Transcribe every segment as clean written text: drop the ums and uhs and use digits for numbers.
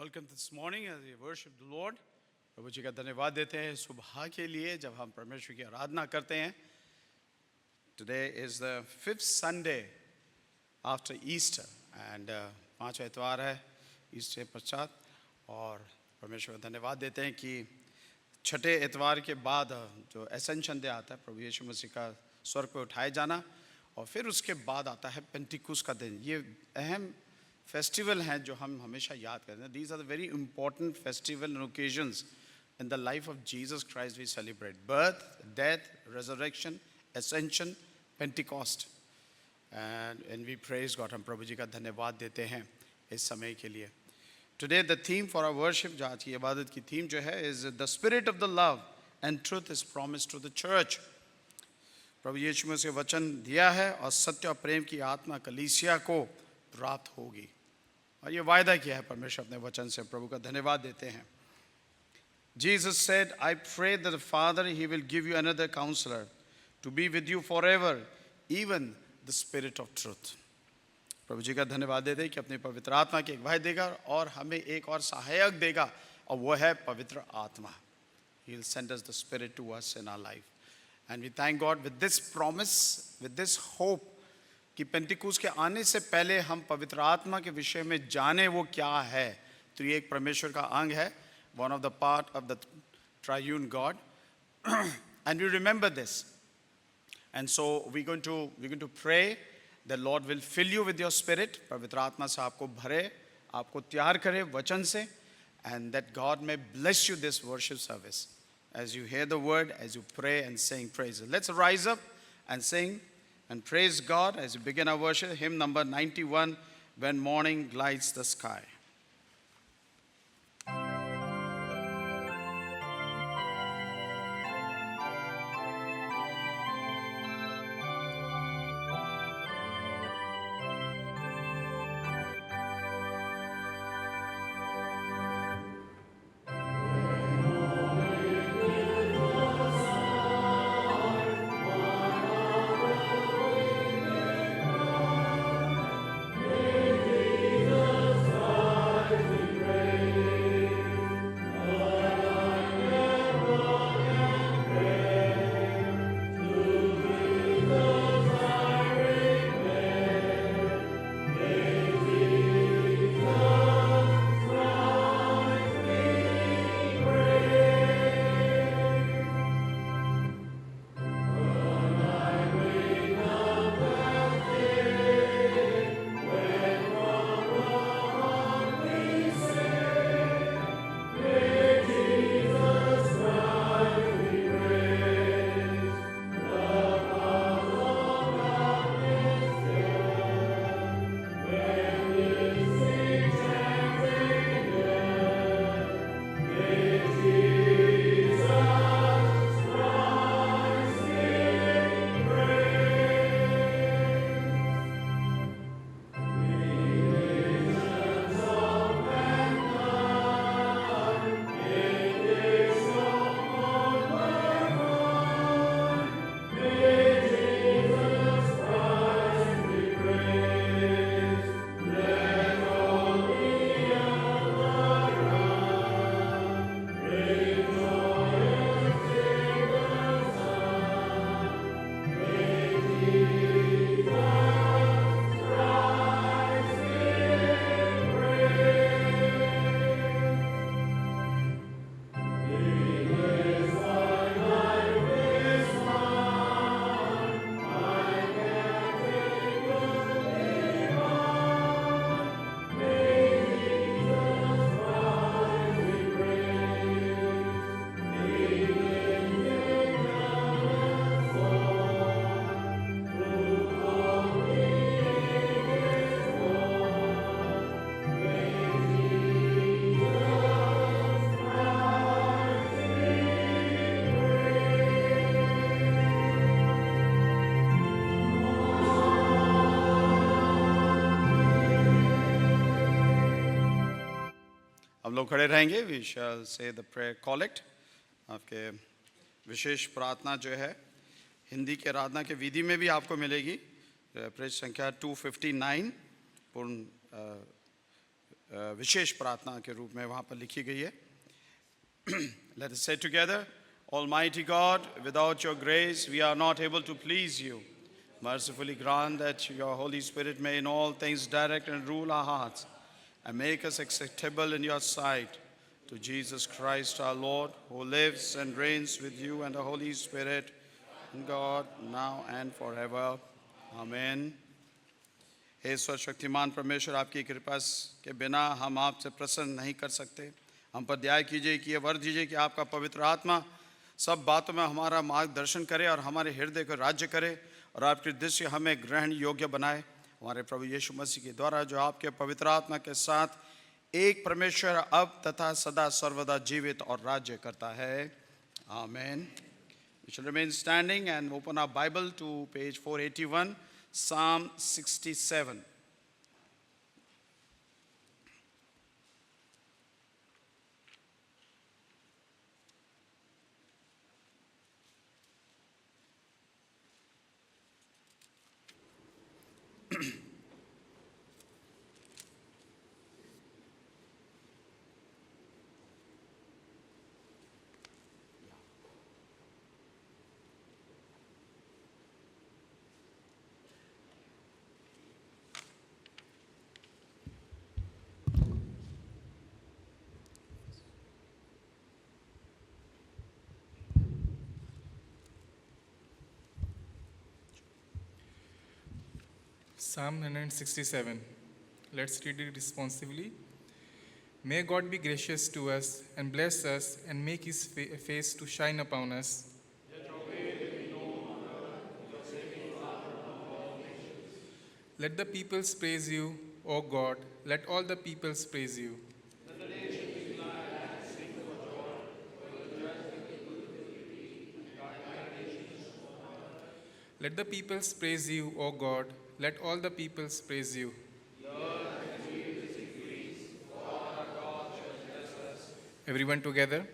Welcome this morning as we worship the Lord. प्रभु जी का धन्यवाद देते हैं सुबह के लिए जब हम परमेश्वर की आराधना करते हैं. Today is the fifth Sunday after Easter and पांचवा इतवार है ईस्टर पश्चात और परमेश्वर का धन्यवाद देते हैं कि छठे इतवार के बाद जो एसेंशन डे आता है प्रभु यीशु मसीह का स्वर्ग पे उठाए जाना और फिर उसके बाद आता है पेंटिकुस का दिन. ये अहम फेस्टिवल हैं जो हम हमेशा याद करते हैं. These are the very important festival and occasions in the life of Jesus Christ we celebrate. Birth, death, resurrection, ascension, Pentecost. And we praise God. हम प्रभु जी का धन्यवाद देते हैं इस समय के लिए. Today the theme for our worship, जो आज की इबादत की थीम जो है, is the spirit of the love and truth is promised to the church. प्रभु यीशु मसीह वचन दिया है और सत्य और प्रेम की आत्मा कलीसिया को प्राप्त होगी और ये वायदा किया है परमेश्वर अपने वचन से. प्रभु का धन्यवाद देते हैं. Jesus said, I pray that the Father, He will give you another counselor to be with you forever, even the Spirit of truth. प्रभु जी का धन्यवाद देते हैं कि अपने पवित्र आत्मा की अगुवाई देगा और हमें एक और सहायक देगा और वो है पवित्र आत्मा. He will send us the Spirit to us in our life. And we thank God with this promise, with this hope, कि पेंटिकुस के आने से पहले हम पवित्र आत्मा के विषय में जाने वो क्या है. तो ये एक परमेश्वर का अंग है, one of the part of the triune God. And we remember this. And so we're going to pray that Lord will fill you with your spirit. पवित्र आत्मा से आपको भरे, आपको तैयार करे वचन से, and that God may bless you this worship service as you hear the word, as you pray and sing praises. Let's rise up and sing and praise God as we begin our worship. Hymn number 91, When Morning Lights the Sky. हम लोग खड़े रहेंगे. We shall से the prayer collect. आपके विशेष प्रार्थना जो है हिंदी के आराधना के विधि में भी आपको मिलेगी. पृष्ठ संख्या 259 पूर्ण विशेष प्रार्थना के रूप में वहाँ पर लिखी गई है. Let us say together, Almighty God, without your grace we are not able to please you. Mercifully grant that your Holy Spirit may in all things direct and rule our hearts and make us acceptable in your sight. To Jesus Christ our Lord, who lives and reigns with you and the Holy Spirit, God, now and forever. Amen. हे सर्वशक्तिमान परमेश्वर, आपकी कृपा के बिना हम आपसे प्रसन्न नहीं कर सकते. हम पर दया कीजिए कि ये वर दीजिए कि आपका पवित्र आत्मा सब बातों में हमारा मार्गदर्शन करे और हमारे हृदय को राज्य करे और आपकी दृष्टि हमें ग्रहण योग्य बनाए. हमारे प्रभु यीशु मसीह के द्वारा जो आपके पवित्र आत्मा के साथ एक परमेश्वर अब तथा सदा सर्वदा जीवित और राज्य करता है. आमीन. We shall remain standing and open our Bible to page 481, Psalm 67. Psalm 167. Let's read it responsively. May God be gracious to us and bless us and make his face to shine upon us. Let the peoples praise you, O God. Let all the peoples praise you. Let the peoples praise you, O God. Let all the peoples praise you. Everyone together.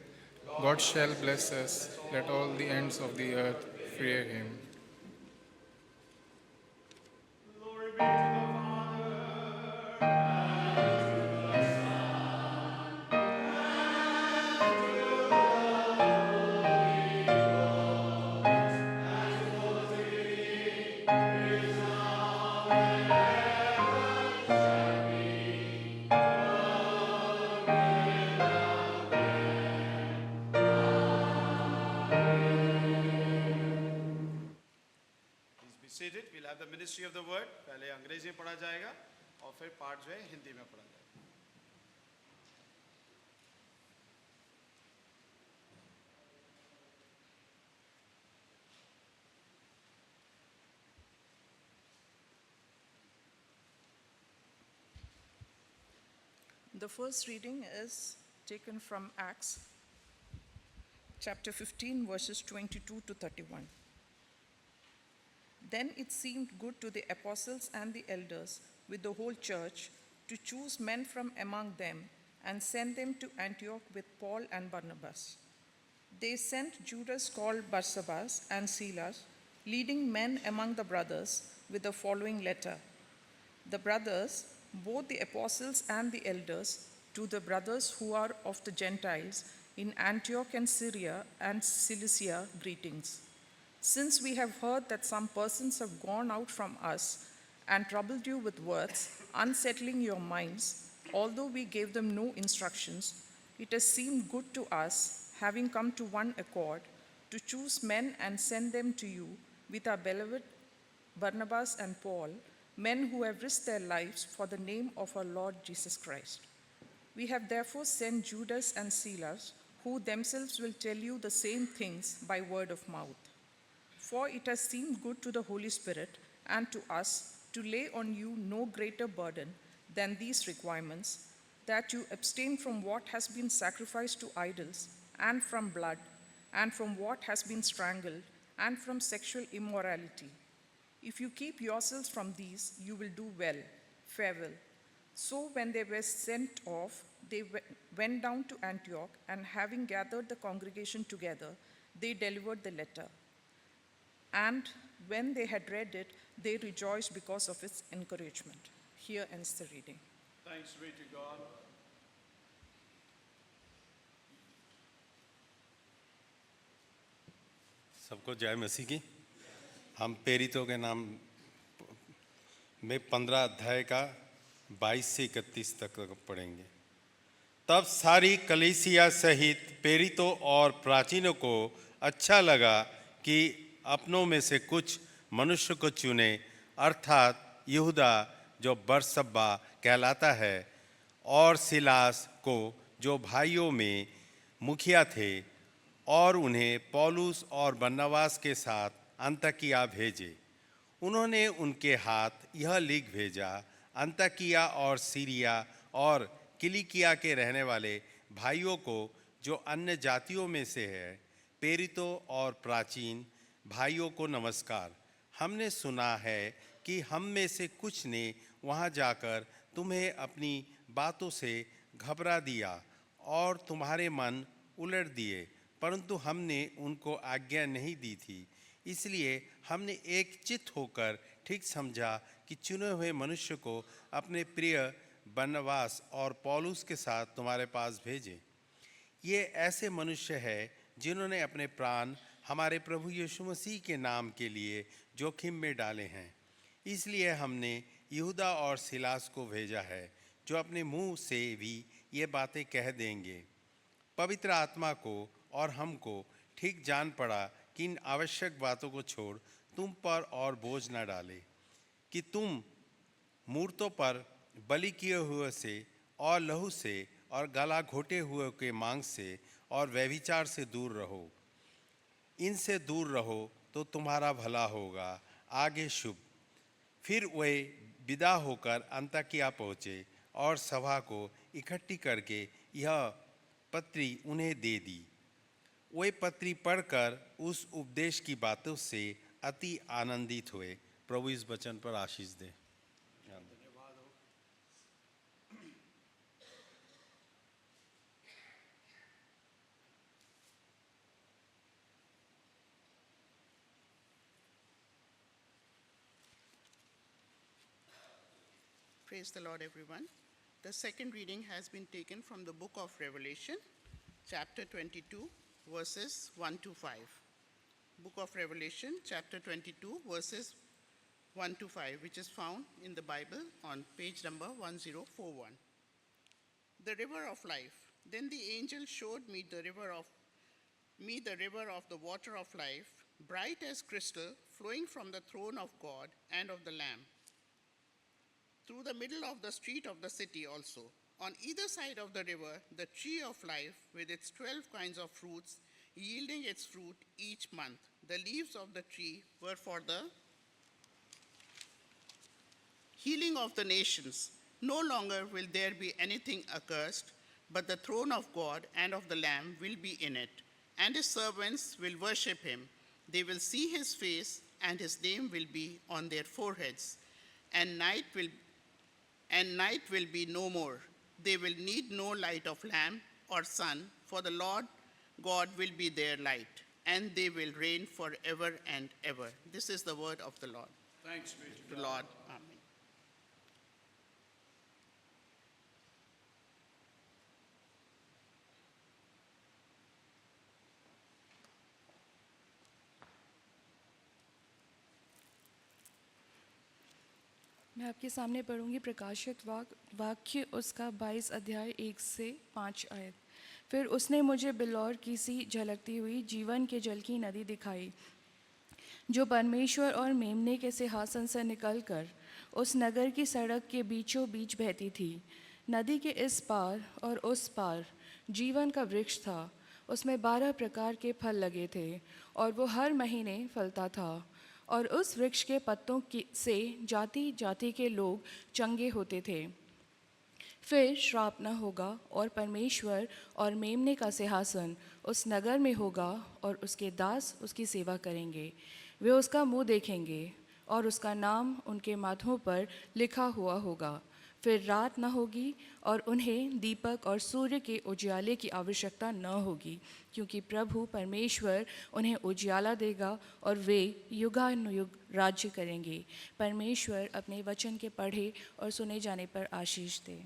God shall bless us. Let all the ends of the earth fear him. Seated. We'll have the ministry of the word. पहले अंग्रेजी में पढ़ा जाएगा और फिर पाठ जो है हिंदी में पढ़ा जाएगा. The first reading is taken from Acts chapter 15, verses 22 to 31. Then it seemed good to the apostles and the elders with the whole church to choose men from among them and send them to Antioch with Paul and Barnabas. They sent Judas called Barsabas and Silas, leading men among the brothers, with the following letter. The brothers, both the apostles and the elders, to the brothers who are of the Gentiles in Antioch and Syria and Cilicia, greetings. Since we have heard that some persons have gone out from us and troubled you with words, unsettling your minds, although we gave them no instructions, it has seemed good to us, having come to one accord, to choose men and send them to you with our beloved Barnabas and Paul, men who have risked their lives for the name of our Lord Jesus Christ. We have therefore sent Judas and Silas, who themselves will tell you the same things by word of mouth. For it has seemed good to the Holy Spirit and to us to lay on you no greater burden than these requirements, that you abstain from what has been sacrificed to idols, and from blood, and from what has been strangled, and from sexual immorality. If you keep yourselves from these, you will do well. Farewell. So when they were sent off, they went down to Antioch, and having gathered the congregation together, they delivered the letter. And when they had read it, they rejoiced because of its encouragement. Here ends the reading. Thanks be to God. सबको जय मसीह की। हम प्रेरितों के नाम में 15 अध्याय का 22 से 31 तक पढ़ेंगे। तब सारी कलीसिया सहित प्रेरितों और प्राचीनों को अच्छा लगा कि अपनों में से कुछ मनुष्य को चुने, अर्थात यहूदा जो बरसब्बा कहलाता है और सिलास को जो भाइयों में मुखिया थे, और उन्हें पौलुस और बरनबास के साथ अंतकिया भेजे। उन्होंने उनके हाथ यह लिख भेजा, अंतकिया और सीरिया और किलिकिया के रहने वाले भाइयों को जो अन्य जातियों में से है, प्रेरितों और प्राचीन भाइयों को नमस्कार। हमने सुना है कि हम में से कुछ ने वहाँ जाकर तुम्हें अपनी बातों से घबरा दिया और तुम्हारे मन उलट दिए, परंतु हमने उनको आज्ञा नहीं दी थी। इसलिए हमने एक चित्त होकर ठीक समझा कि चुने हुए मनुष्य को अपने प्रिय बरनबास और पौलुस के साथ तुम्हारे पास भेजें। ये ऐसे मनुष्य हैं जिन्होंने अपने प्राण हमारे प्रभु यीशु मसीह के नाम के लिए जोखिम में डाले हैं। इसलिए हमने यहूदा और सिलास को भेजा है, जो अपने मुंह से भी ये बातें कह देंगे। पवित्र आत्मा को और हमको ठीक जान पड़ा कि इन आवश्यक बातों को छोड़ तुम पर और बोझ न डाले, कि तुम मूर्तों पर बलि किए हुए से और लहू से और गला घोटे हुए के मांस से और व्यभिचार से दूर रहो। इनसे दूर रहो तो तुम्हारा भला होगा, आगे शुभ। फिर वे विदा होकर अंतकिया पहुँचे और सभा को इकट्ठी करके यह पत्री उन्हें दे दी। वे पत्री पढ़कर उस उपदेश की बातों से अति आनंदित हुए। प्रभु इस वचन पर आशीष दे। Praise the Lord, everyone. The second reading has been taken from the book of Revelation, chapter 22, verses 1 to 5. Book of Revelation, chapter 22, verses 1 to 5, which is found in the Bible on page number 1041. The river of life. Then the angel showed me the river of the water of life, bright as crystal, flowing from the throne of God and of the Lamb, through the middle of the street of the city also. On either side of the river, the tree of life with its 12 kinds of fruits, yielding its fruit each month. The leaves of the tree were for the healing of the nations. No longer will there be anything accursed, but the throne of God and of the Lamb will be in it, and his servants will worship him. They will see his face, and his name will be on their foreheads, and night will be no more. They will need no light of lamp or sun, for the Lord God will be their light, and they will reign forever and ever. This is the word of the Lord. Thanks be to The God. Lord. Amen. मैं आपके सामने पढ़ूंगी प्रकाशित वाक्य उसका 22 अध्याय 1 से 5 आयत। फिर उसने मुझे बिलौर की सी झलकती हुई जीवन के जल की नदी दिखाई, जो परमेश्वर और मेमने के सिंहासन से निकलकर उस नगर की सड़क के बीचों बीच बहती थी। नदी के इस पार और उस पार जीवन का वृक्ष था। उसमें 12 प्रकार के फल लगे थे और वो हर महीने फलता था, और उस वृक्ष के पत्तों से जाति जाति के लोग चंगे होते थे। फिर श्राप न होगा, और परमेश्वर और मेमने का सिंहासन उस नगर में होगा, और उसके दास उसकी सेवा करेंगे। वे उसका मुंह देखेंगे, और उसका नाम उनके माथों पर लिखा हुआ होगा। फिर रात न होगी, और उन्हें दीपक और सूर्य के उजियाले की आवश्यकता न होगी, क्योंकि प्रभु परमेश्वर उन्हें उजियाला देगा, और वे युगानुयुग राज्य करेंगे। परमेश्वर अपने वचन के पढ़े और सुने जाने पर आशीष दे।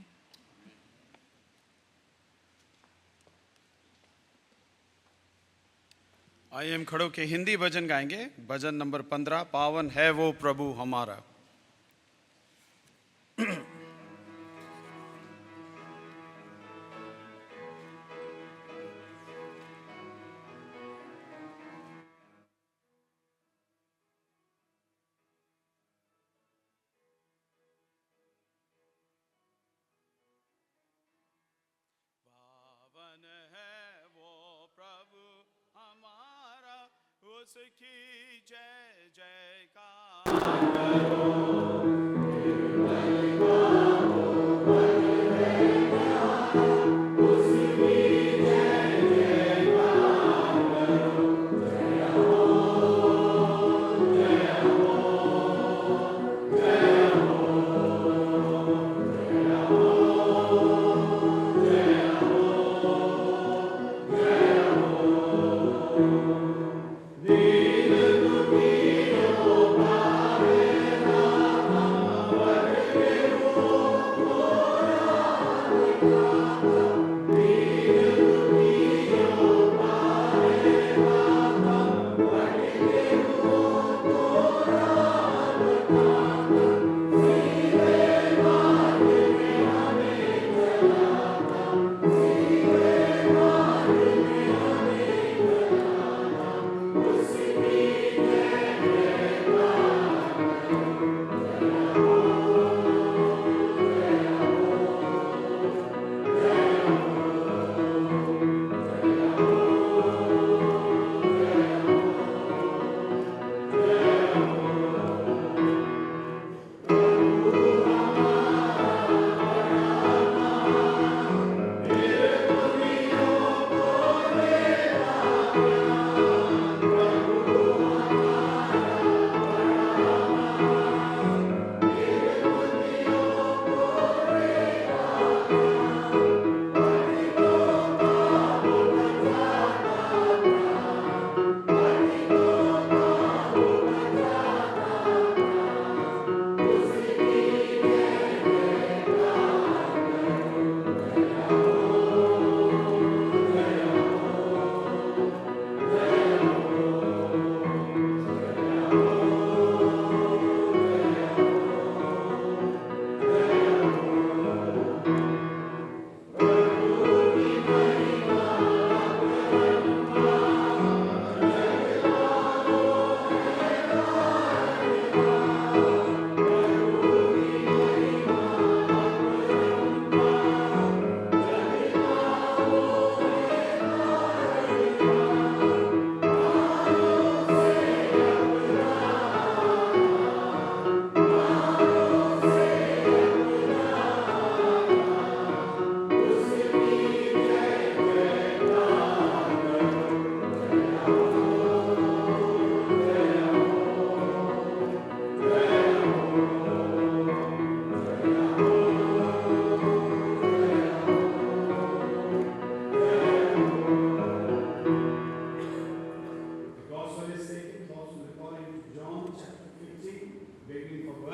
आइए हम खड़ो के हिंदी भजन गाएंगे, भजन नंबर 15, पावन है वो प्रभु हमारा। पावन है वो प्रभु हमारा, उसकी जय जयकार।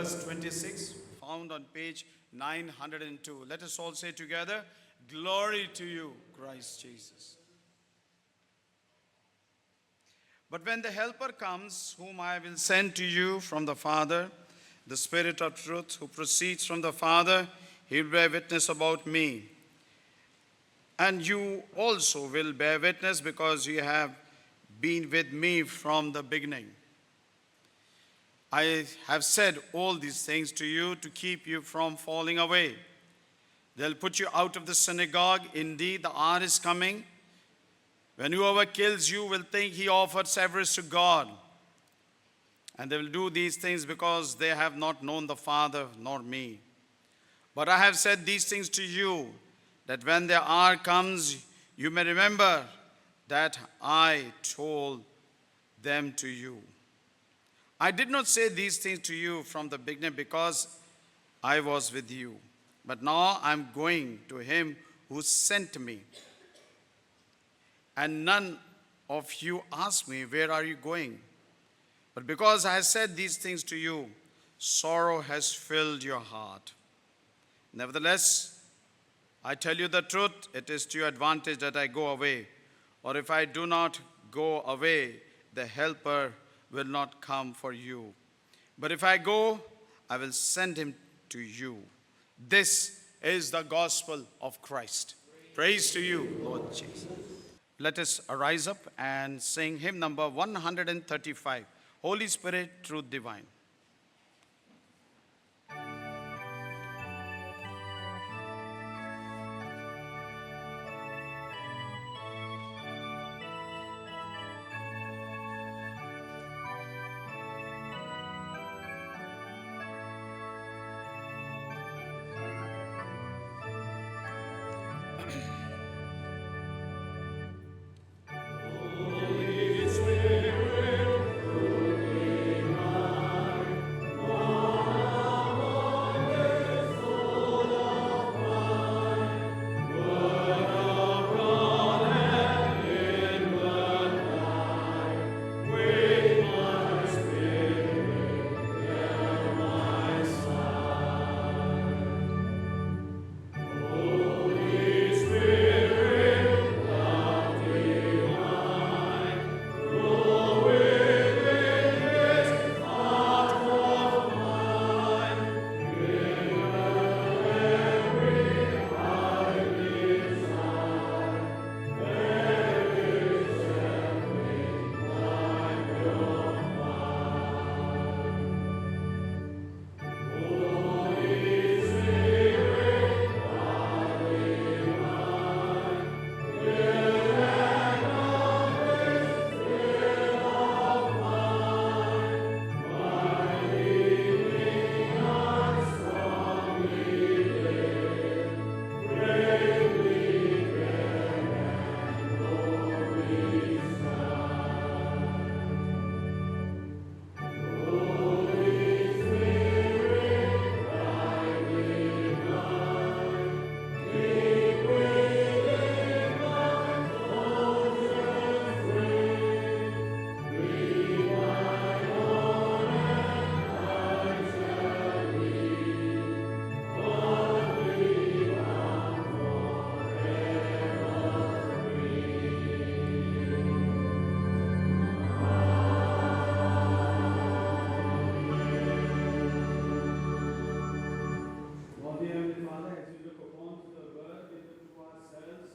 Verse 26, found on page 902. Let us all say together, glory to you, Christ Jesus. But when the Helper comes, whom I will send to you from the Father, the Spirit of truth, who proceeds from the Father, he will bear witness about me. And you also will bear witness because you have been with me from the beginning. I have said all these things to you to keep you from falling away. They'll put you out of the synagogue. Indeed, the hour is coming when whoever kills you will think he offered service to God. And they will do these things because they have not known the Father nor me. But I have said these things to you, that when the hour comes, you may remember that I told them to you. I did not say these things to you from the beginning because I was with you. But now I'm going to him who sent me. And none of you ask me, where are you going? But because I have said these things to you, sorrow has filled your heart. Nevertheless, I tell you the truth, it is to your advantage that I go away. Or if I do not go away, the helper will not come for you. But if I go, I will send him to you. This is the gospel of Christ. Praise to you, Lord Jesus. Let us arise up and sing hymn number 135, Holy Spirit, Truth Divine. Lord, dear Heavenly Father, as we look upon the word, we look to ourselves.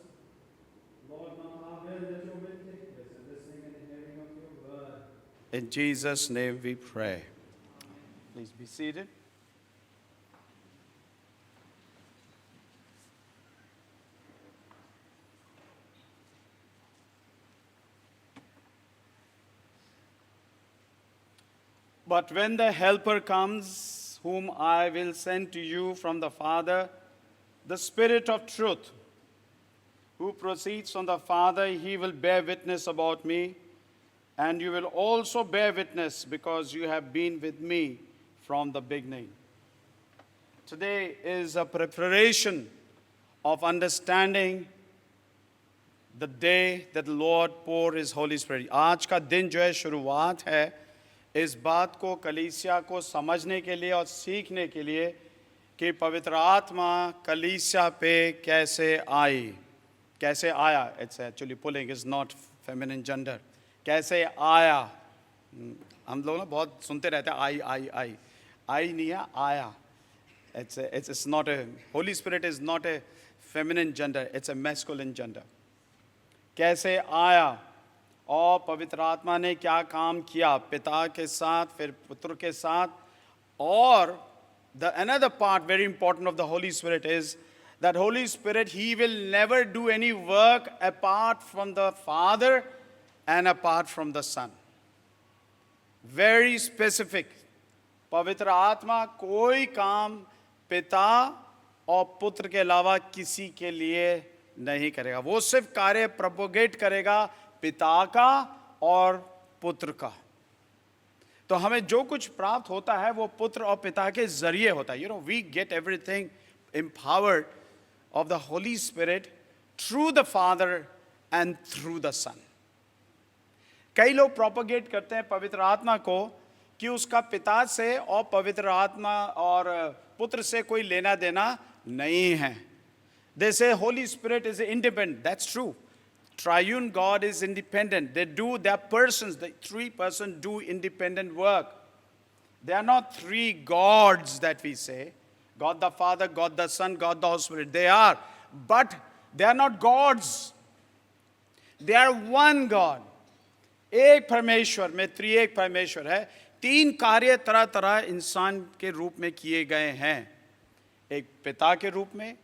Lord, not our will, that your will take place in listening and hearing of your word. In Jesus' name we pray. Please be seated. But when the Helper comes, whom I will send to you from the Father, the Spirit of truth, who proceeds from the Father, he will bear witness about me, and you will also bear witness because you have been with me from the beginning. Today is a preparation of understanding the day that the Lord poured His Holy Spirit. आज का दिन जो है शुरुआत है इस बात को कलीसिया को समझने के लिए और सीखने के लिए कि पवित्र आत्मा कलीसिया पे कैसे आया. It's actually pulling, is not feminine gender. कैसे आया. हम लोग ना बहुत सुनते रहते हैं आई नहीं है, आया. It's not a, Holy Spirit is not a feminine gender, it's a masculine gender. कैसे आया और पवित्र आत्मा ने क्या काम किया पिता के साथ, फिर पुत्र के साथ. और another part very important of the Holy Spirit is that Holy Spirit, He will never do any work apart from the Father and apart from the Son. Very specific. पवित्र आत्मा कोई काम पिता और पुत्र के अलावा किसी के लिए नहीं करेगा. वो सिर्फ कार्य प्रोपोगेट करेगा पिता का और पुत्र का. तो हमें जो कुछ प्राप्त होता है वो पुत्र और पिता के जरिए होता है. We get everything empowered of the Holy Spirit through the Father and through the Son. कई लोग प्रोपोगेट करते हैं पवित्र आत्मा को कि उसका पिता से और पवित्र आत्मा और पुत्र से कोई लेना देना नहीं है. They say Holy Spirit is independent. That's true. Triune God is independent. They're persons. The three persons do independent work. They are not three gods that we say. God the Father, God the Son, God the Holy Spirit. They are. But they are not gods. They are one God. एक परमेश्वर में त्रिएक परमेश्वर है. तीन कार्य तरह तरह इंसान के रूप में किए गए हैं. एक पिता के रूप में,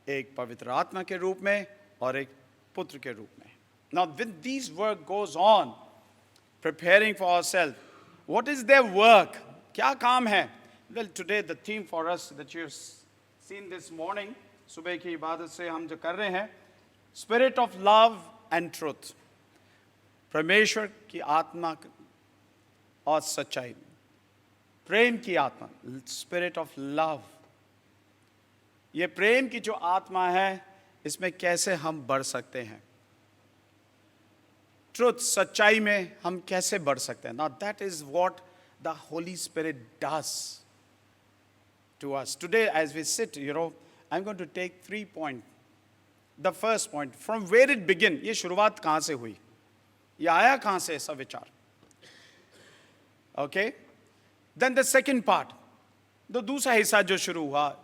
एक पवित्र आत्मा के रूप में और एक पुत्र के रूप में. Now when these work goes on, preparing for ourselves, what is their work? क्या काम है? Well, today the theme for us that you've seen this morning, सुबह की इबादत से हम जो कर रहे हैं, Spirit of love and truth. परमेश्वर की आत्मा और सच्चाई, प्रेम की आत्मा, Spirit of love. ये प्रेम की जो आत्मा है, इसमें कैसे हम बढ़ सकते हैं? ट्रुथ, सच्चाई में हम कैसे बढ़ सकते हैं? Now that is what the Holy Spirit does to us. Today as we sit, I'm going to take 3 points. The first point, from where it began, ये शुरुआत कहाँ से हुई? ये आया कहाँ से ऐसा विचार? Okay? Then the second part, तो दूसरा हिस्सा जो शुरू हुआ,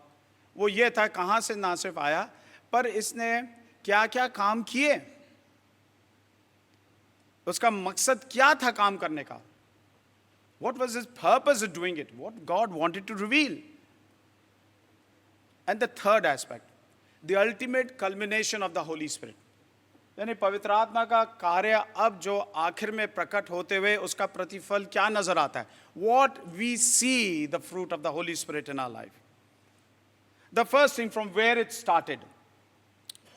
वो ये था कहाँ से ना सिर्फ आया, पर इसने क्या क्या काम किए? उसका मकसद क्या था काम करने का? What was his purpose of doing it? What God wanted to reveal? And the third aspect, the ultimate culmination of the Holy Spirit. यानी पवित्र आत्मा का कार्य अब जो आखिर में प्रकट होते हुए उसका प्रतिफल क्या नजर आता है? What we see the fruit of the Holy Spirit in our life. The first thing, from where it started.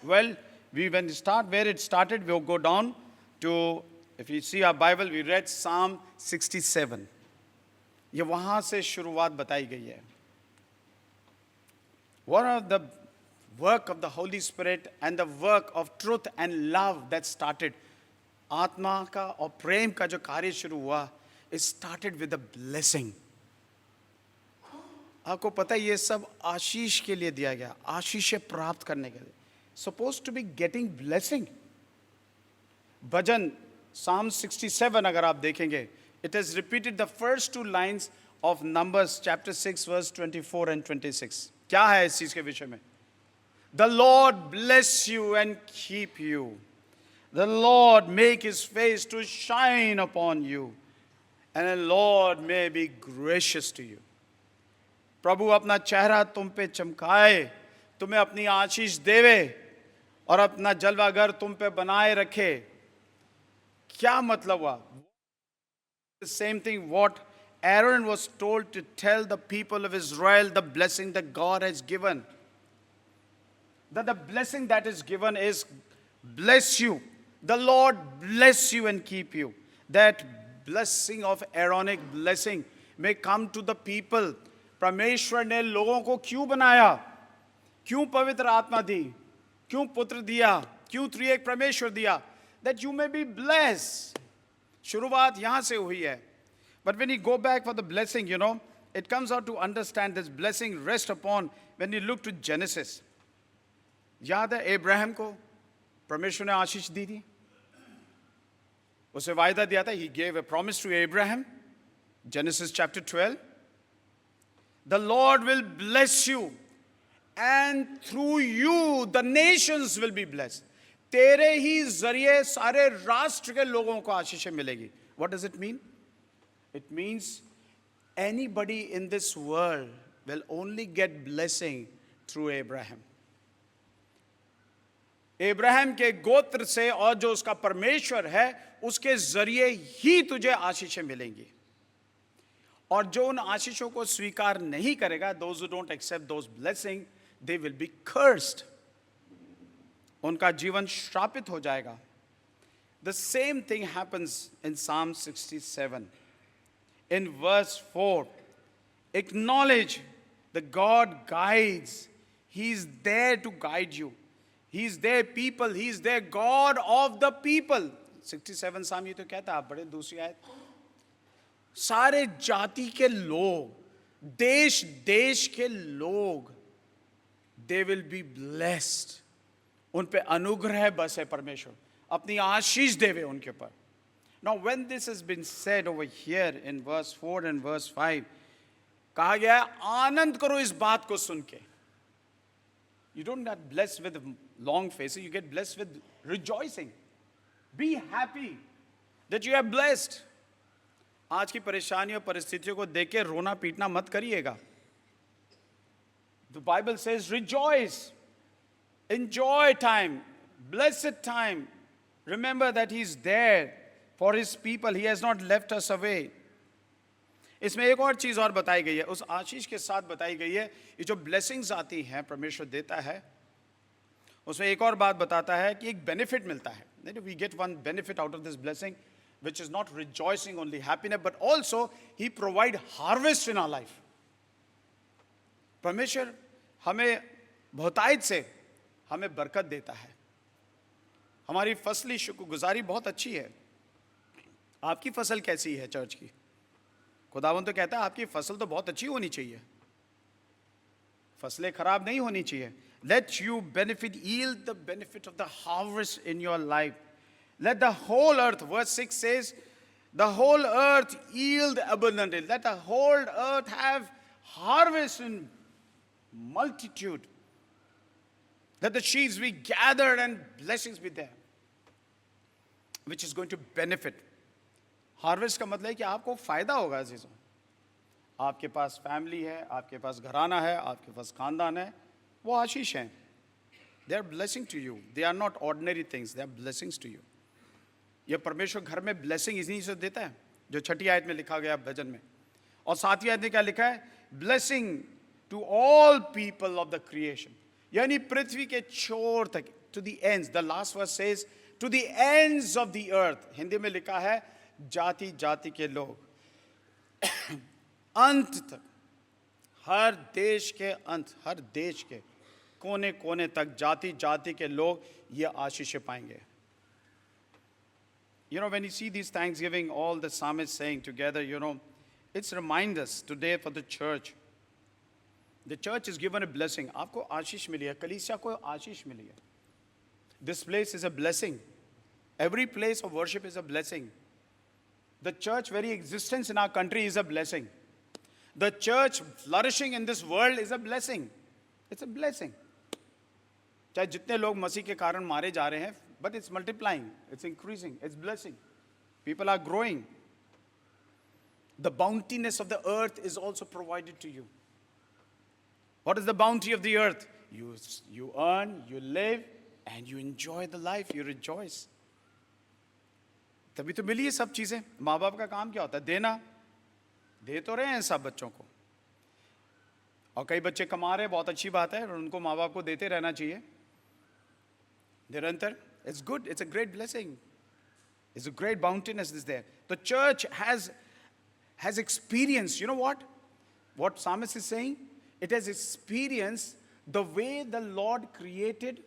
Well, when we start where it started, we'll go down to, if you see our Bible, we read Psalm 67. ये वहाँ से शुरुआत बताई गई है. One of the work of the Holy Spirit and the work of truth and love that started, आत्मा का और प्रेम का जो कार्य शुरू हुआ, it started with a blessing. आपको पता है ये सब आशीष के लिए दिया गया, आशीष प्राप्त करने के लिए. Supposed to be getting blessing. Bhajan Psalm 67 अगर आप देखेंगे, it has repeated the first 2 lines of Numbers chapter 6 verse 24 and 26. क्या है इस चीज के विषय में? The Lord bless you and keep you. The Lord make his face to shine upon you. And the Lord may be gracious to you. प्रभु अपना चेहरा तुम पे चमकाए, तुम्हें अपनी आशीष देवे और अपना जलवागर तुम पे बनाए रखे. क्या मतलब हुआ? The same thing what Aaron was told to tell the people of Israel, the blessing that God has given. That the blessing that is given is bless you. The Lord bless you and keep you. That blessing of Aaronic blessing may come to the people. परमेश्वर ने लोगों को क्यों बनाया? क्यों पवित्र आत्मा दी? क्यों पुत्र दिया? क्यों त्रिएक परमेश्वर दिया? That you may be blessed. शुरुआत यहाँ से हुई है. But when you go back for the blessing, it comes out to understand this blessing rest upon when you look to Genesis. याद है अब्राहम को परमेश्वर ने आशीष दी थी, उसे वायदा दिया था. He gave a promise to Abraham. Genesis chapter 12. The Lord will bless you and through you the nations will be blessed. तेरे ही जरिए सारे राष्ट्र के लोगों को आशीष मिलेगी. What does it mean? It means anybody in this world will only get blessing through Abraham. Abraham के गोत्र से और जो उसका परमेश्वर है उसके जरिए ही तुझे आशीषें मिलेंगी. और जो उन आशीषों को स्वीकार नहीं करेगा, those who don't accept those blessings, they will be cursed. उनका जीवन श्रापित हो जाएगा. The same thing happens in Psalm 67. In verse 4, acknowledge that God guides. He is there to guide you. He is their people. He is their God of the people. 67 Psalm ये तो कहता है. आप बड़े दूसरी आयत, सारे जाति के लोग, देश देश के लोग, they will be blessed. उन पे अनुग्रह बस है परमेश्वर. अपनी आशीष देवे उनके ऊपर. Now when this has been said over here in verse 4 and verse 5, कहा गया है आनंद करो इस बात को सुन के. You don't get blessed with long faces, you get blessed with rejoicing. Be happy that you are blessed. आज की परेशानियों परिस्थितियों को देख के रोना पीटना मत करिएगा. The Bible says rejoice, enjoy time, blessed time. Remember that He is there for His people. He has not left us away. इसमें एक और चीज़ और बताई गई है, उस आशीष के साथ बताई गई है, ये जो ब्लेसिंग्स आती हैं परमेश्वर देता है, उसमें एक और बात बताता है कि एक बेनिफिट मिलता है. We get one benefit out of this blessing, which is not rejoicing only happiness, but also He provide harvest in our life. परमेश्वर हमें बहुतायत से हमें बरकत देता है. हमारी फसली शुक्रगुजारी बहुत अच्छी है. आपकी फसल कैसी है चर्च की? खुदावंद तो कहता है आपकी फसल तो बहुत अच्छी होनी चाहिए, फसलें खराब नहीं होनी चाहिए. Let you benefit, yield the benefit of the harvest in your life. Let the whole earth, verse 6 says, the whole earth yield abundantly. Let the whole earth have harvest in multitude. Let the sheaves be gathered and blessings be there, which is going to benefit. Harvest का मतलब है कि आपको फायदा होगा अजीजों. आपके पास family है, आपके पास घराना है, आपके पास खानदान है, वो आशीष हैं. They are blessing to you. They are not ordinary things, they are blessings to you. ये परमेश्वर घर में ब्लेसिंग इसी से देता है जो 6ठी आयत में लिखा गया भजन में. और 7वीं आयत में क्या लिखा है? Blessing to all people of the creation, यानी पृथ्वी के छोर तक, to the ends. The last verse says to the ends of the earth. Hindi में लिखा है जाति जाति के लोग, अंत तक, हर देश के अंत, हर देश के कोने कोने तक जाति जाति के लोग ये आशीष पाएंगे. You know, when you see these Thanksgiving, all the psalmists saying together, you know, it's remind us today for the church. The church is given a blessing. आपको आशीष मिली है, कलीसिया को आशीष मिली है. This place is a blessing. Every place of worship is a blessing. The church very existence in our country is a blessing. The church flourishing in this world is a blessing. It's a blessing. चाहे जितने लोग मसीह के कारण मारे जा रहे हैं, but it's multiplying, it's increasing, it's blessing. People are growing. The bountiness of the earth is also provided to you. What is the bounty of the earth? You earn, you live, and you enjoy the life, you rejoice. तभी तो मिली ये सब चीज़ें. माँ बाप का काम क्या होता है? देना. दे तो रहे हैं सब बच्चों को, और कई बच्चे कमा रहे हैं, बहुत अच्छी बात है, और उनको माँ बाप को देते रहना चाहिए निरंतर. It's good, it's a great blessing, it's a great bountiness is there. The church has experienced, you know what psalmist is saying? It has experienced the way the Lord created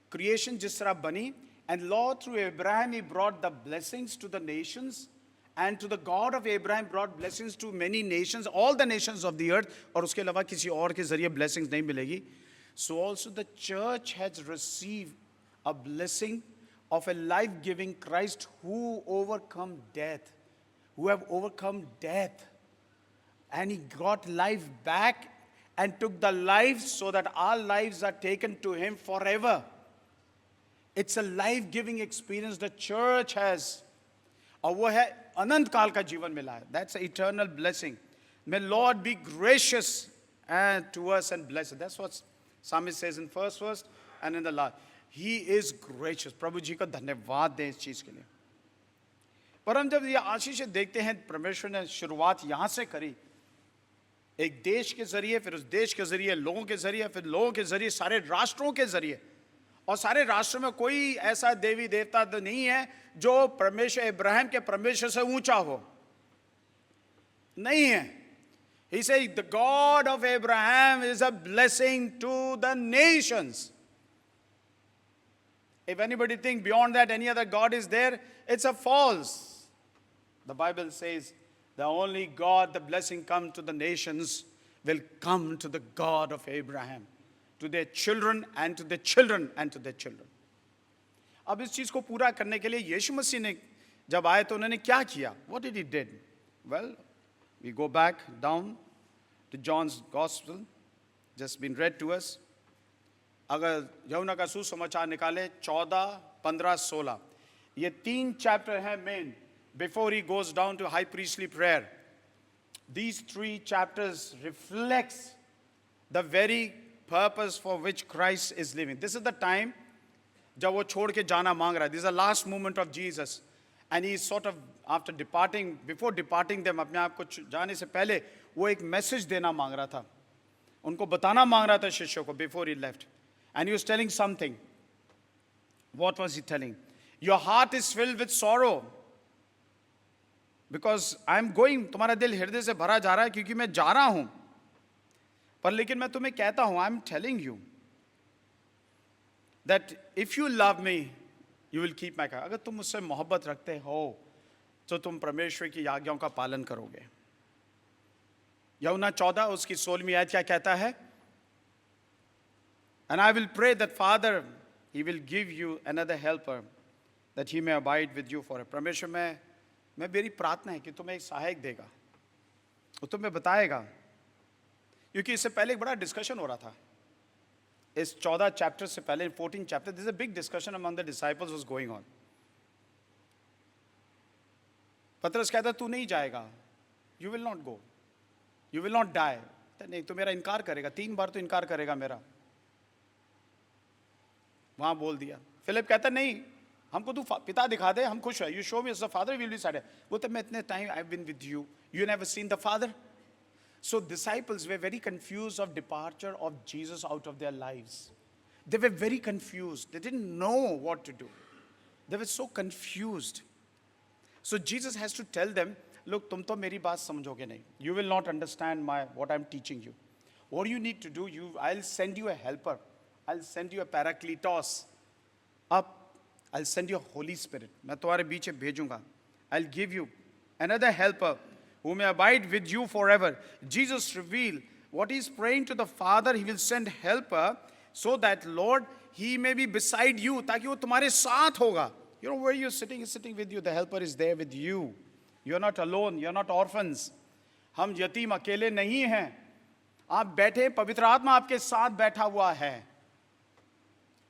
creation जिस तरह बनी. And Lord, through Abraham, He brought the blessings to the nations. And to the God of Abraham brought blessings to many nations, all the nations of the earth. और उसके अलावा किसी और के जरिए blessings नहीं मिलेगी. So also the church has received a blessing of a life-giving Christ who overcome death, who have overcome death. And He got life back and took the life so that our lives are taken to Him forever. It's a life-giving experience the church has. और वो है अनंत काल का जीवन मिला है. That's an eternal blessing. May Lord be gracious and to us and blessed. That's what Psalmist says in first verse and in the last. He is gracious. प्रभु जी का धन्यवाद दें इस चीज़ के लिए. पर हम जब ये आशीष देखते हैं, परमेश्वर ने शुरुआत यहाँ से करी, एक देश के जरिए, फिर उस देश के जरिए लोगों के जरिए, फिर लोगों के जरिए सारे राष्ट्रों के जरिए. और सारे राष्ट्रों में कोई ऐसा देवी देवता तो नहीं है जो परमेश्वर इब्राहिम के परमेश्वर से ऊंचा हो. नहीं है. He says the God of Abraham is a blessing to the nations. If anybody think beyond that any other God is there, it's a false. The Bible says the only God, the blessing come to the nations, will come to the God of Abraham, to their children and to their children and to their children. अब इस चीज को पूरा करने के लिए यीशु मसीह ने जब आए तो उन्होंने क्या किया? What did he did? Well, we go back down to John's Gospel, just been read to us. अगर यूहन्ना का सुसमाचार निकाले 14, 15, 16, ये 3 चैप्टर हैं main before he goes down to high priestly prayer. These 3 chapters reflects the very purpose for which Christ is living. This is the time जब वो छोड़ के जाना मांग रहा है. This is the last moment of Jesus. And he sort of, after departing, before departing them, अपने आप को जाने से पहले वो एक मैसेज देना मांग रहा था, उनको बताना मांग रहा था शिष्यों को before he left. And he was telling something. What was he telling? Your heart is filled with sorrow because I am going. तुम्हारा दिल हृदय से भरा जा रहा है क्योंकि मैं जा रहा हूं. पर लेकिन मैं तुम्हें कहता हूं, I am telling you that if you love me, you will keep my command. अगर तुम मुझसे मोहब्बत रखते हो तो तुम परमेश्वर की आज्ञाओं का पालन करोगे. यूहन्ना 14 उसकी 16वीं आयत क्या कहता है? And I will pray that Father, He will give you another helper that He may abide with you forever. परमेश्वर मैं मेरी प्रार्थना है कि तुम्हें एक सहायक देगा, वो तुम्हें बताएगा. क्योंकि इससे पहले एक बड़ा डिस्कशन हो रहा था. इस 14 चैप्टर से पहले 14 chapter, this is a big discussion among the disciples was going on. पतरस कहता तू नहीं जाएगा, you will not go, you will not die. नहीं, तो मेरा इनकार करेगा, 3 बार तो इनकार करेगा मेरा. वहां बोल दिया. फिलिप कहता नहीं, हमको तू पिता दिखा दे, हम खुश है. You show me the father, will be satisfied. वो तो मैं इतने time I have been with you, you never seen the father. So disciples were very confused of departure of Jesus out of their lives. They were very confused. They didn't know what to do. They were so confused. So Jesus has to tell them, look, तुम तो मेरी बात समझोगे नहीं. You will not understand what I'm teaching you. What you need to do, I'll send you a helper. I'll send you a parakletos. I'll send you a Holy Spirit. मैं तुम्हारे बीच में भेजूंगा. I'll give you another helper who may abide with you forever. Jesus revealed what he's praying to the Father. He will send helper so that, Lord, he may be beside you, ताकि वो तुम्हारे साथ होगा. You know where you're sitting, he's sitting with you. The helper is there with you. You're not alone. You're not orphans. हम यतीम अकेले नहीं हैं. आप बैठे, पवित्र आत्मा आपके साथ बैठा हुआ है,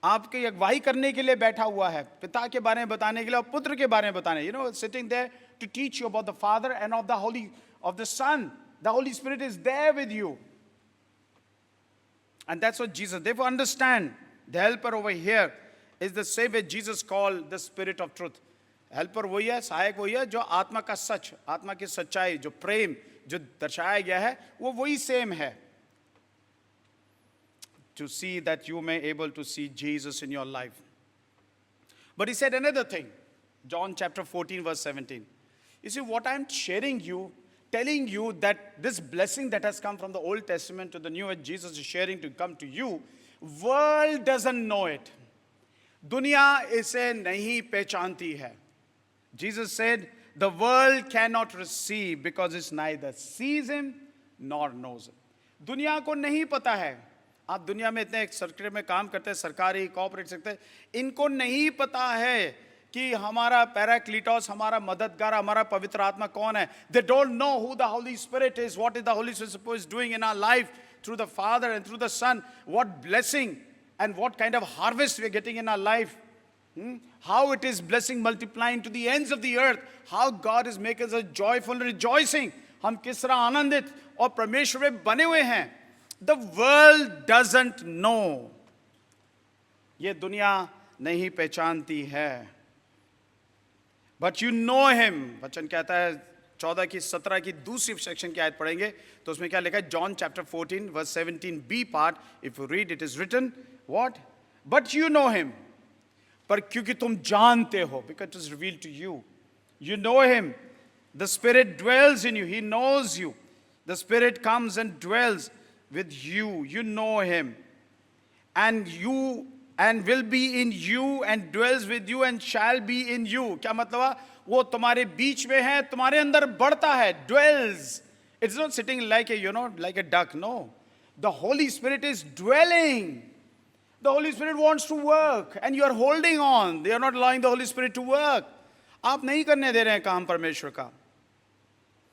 आपकी अगुवाई करने के लिए बैठा हुआ है, पिता के बारे में बताने के लिए और पुत्र के बारे में बताने. You know, sitting there to teach you about the Father and of the Son. The Holy Spirit is there with you. And that's what Jesus, therefore understand, the helper over here is the same way Jesus called the Spirit of truth. Helper वही है, सहायक वही है, जो आत्मा का सच, आत्मा की सच्चाई, जो प्रेम जो दर्शाया गया है, वो वही सेम है. To see that you may able to see Jesus in your life. But he said another thing. John chapter 14 verse 17. You see, what I'm sharing you, telling you that this blessing that has come from the Old Testament to the New, Jesus is sharing to come to you, world doesn't know it. दुनिया इसे नहीं पहचानती है. Jesus said, the world cannot receive because it's neither sees him nor knows him. दुनिया को नहीं पता है. आप दुनिया में इतने सर्किट में काम करते हैं, सरकारी कॉर्पोरेट सेक्टर, इनको नहीं पता है कि हमारा पैराक्लीटोस, हमारा मददगार, हमारा पवित्र आत्मा कौन है. They don't know who the Holy Spirit is, what is the Holy Spirit is doing in our life through the Father and through the Son, what blessing and what kind of harvest we are getting in our life. How it is blessing multiplying to the ends of the earth, how God is making us joyful and rejoicing. हम किस तरह आनंदित और परमेश्वर में बने हुए हैं. The world doesn't know. ये दुनिया नहीं पहचानती है. But you know him. वचन कहता है 14 की 17 की दूसरी सेक्शन की आयत पढ़ेंगे तो उसमें क्या लिखा है? John chapter 14 verse 17b part, if you read it is written what? But you know him. पर क्योंकि तुम जानते हो, because it is revealed to you. You know him. The Spirit dwells in you. He knows you. The Spirit comes and dwells with you. You know him. And will be in you and dwells with you and shall be in you. क्या मतलब है? वो तुम्हारे बीच में है, तुम्हारे अंदर बढ़ता है. Dwells. It's not sitting like a, like a duck. No. The Holy Spirit is dwelling. The Holy Spirit wants to work and you are holding on. They are not allowing the Holy Spirit to work. आप नहीं करने दे रहे हैं काम परमेश्वर का.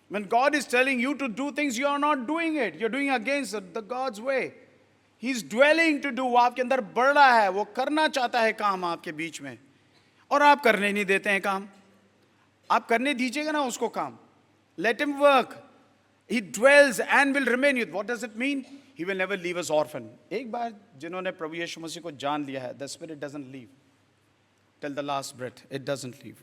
When God is telling you to do things, you are not doing it. You're doing against the God's way. He's dwelling to do. वो आपके अंदर बढ़ रहा है. वो करना चाहता है काम आपके बीच में. और आप करने नहीं देते हैं काम. आप करने दीजिएगा ना उसको काम. Let him work. He dwells and will remain with. What does it mean? He will never leave us orphan. एक बार जिन्होंने प्रभु यीशु मसीह को जान लिया है, the Spirit doesn't leave till the last breath. It doesn't leave.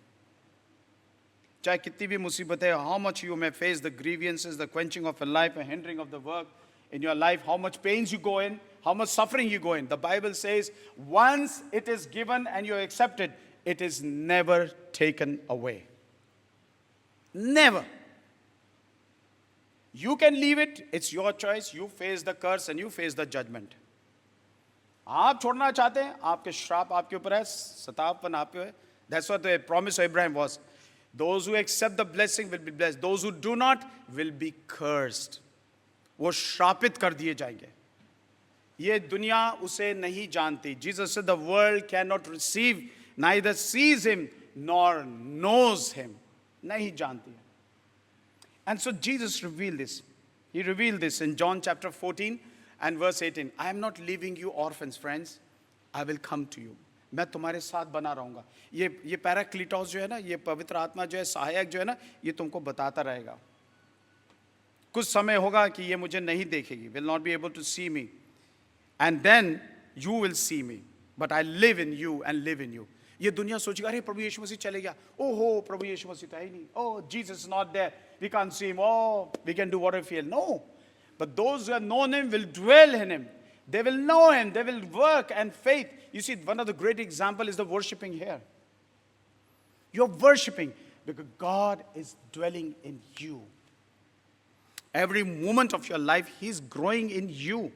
चाहे कितनी भी मुसीबतें, how much you may face the grievances, the quenching of your life, a hindering of the work in your life, how much pains you go in, how much suffering you go in. The Bible says, once it is given and you accept it, it is never taken away. Never. You can leave it, it's your choice. You face the curse and you face the judgment. आप छोड़ना चाहते हैं, आपके श्राप आपके ऊपर है, सतावपन आप पे है. That's what the promise of Abraham was. Those who accept the blessing will be blessed. Those who do not will be cursed. वो श्रापित कर दिए जाएंगे. ये दुनिया उसे नहीं जानती. Jesus said the world cannot receive, neither sees him nor knows him. नहीं जानती. And so Jesus revealed this. He revealed this in John chapter 14 and verse 18. I am not leaving you orphans, friends. I will come to you. मैं तुम्हारे साथ बना रहूंगा. ये पैराक्लीटोस जो है ना, ये पवित्र आत्मा जो है, सहायक जो है ना, ये तुमको बताता रहेगा. कुछ समय होगा कि ये मुझे नहीं देखेगी. Will not be able to see me. And then you will see me. But I live in you and live in you. ये दुनिया सोचेगा, अरे प्रभु यीशु मसीह चले गया. ओहो, प्रभु यीशु मसीह तो है ही नहीं. Oh, Jesus is not there. We can't see him. Oh, we can do whatever we feel. No. But those who have known him will dwell in him. They will know him. They will work and faith. You see, one of the great examples is the worshiping here. You're worshiping because God is dwelling in you. Every moment of your life, he's growing in you.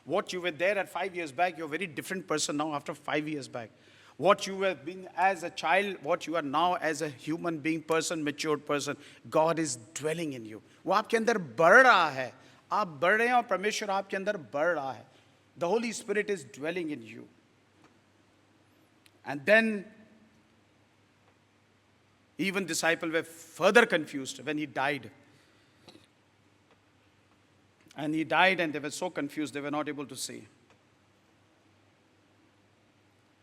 What you were there at 5 years back, you're a very different person now after 5 years back. What you were being as a child, what you are now as a human being person, matured person, God is dwelling in you. वो आपके अंदर बढ़ रहा है. आप बढ़ रहे हैं और परमेश्वर आपके अंदर बढ़ रहा है. The Holy Spirit is dwelling in you. And then even disciples were further confused when he died. And he died and they were so confused they were not able to see.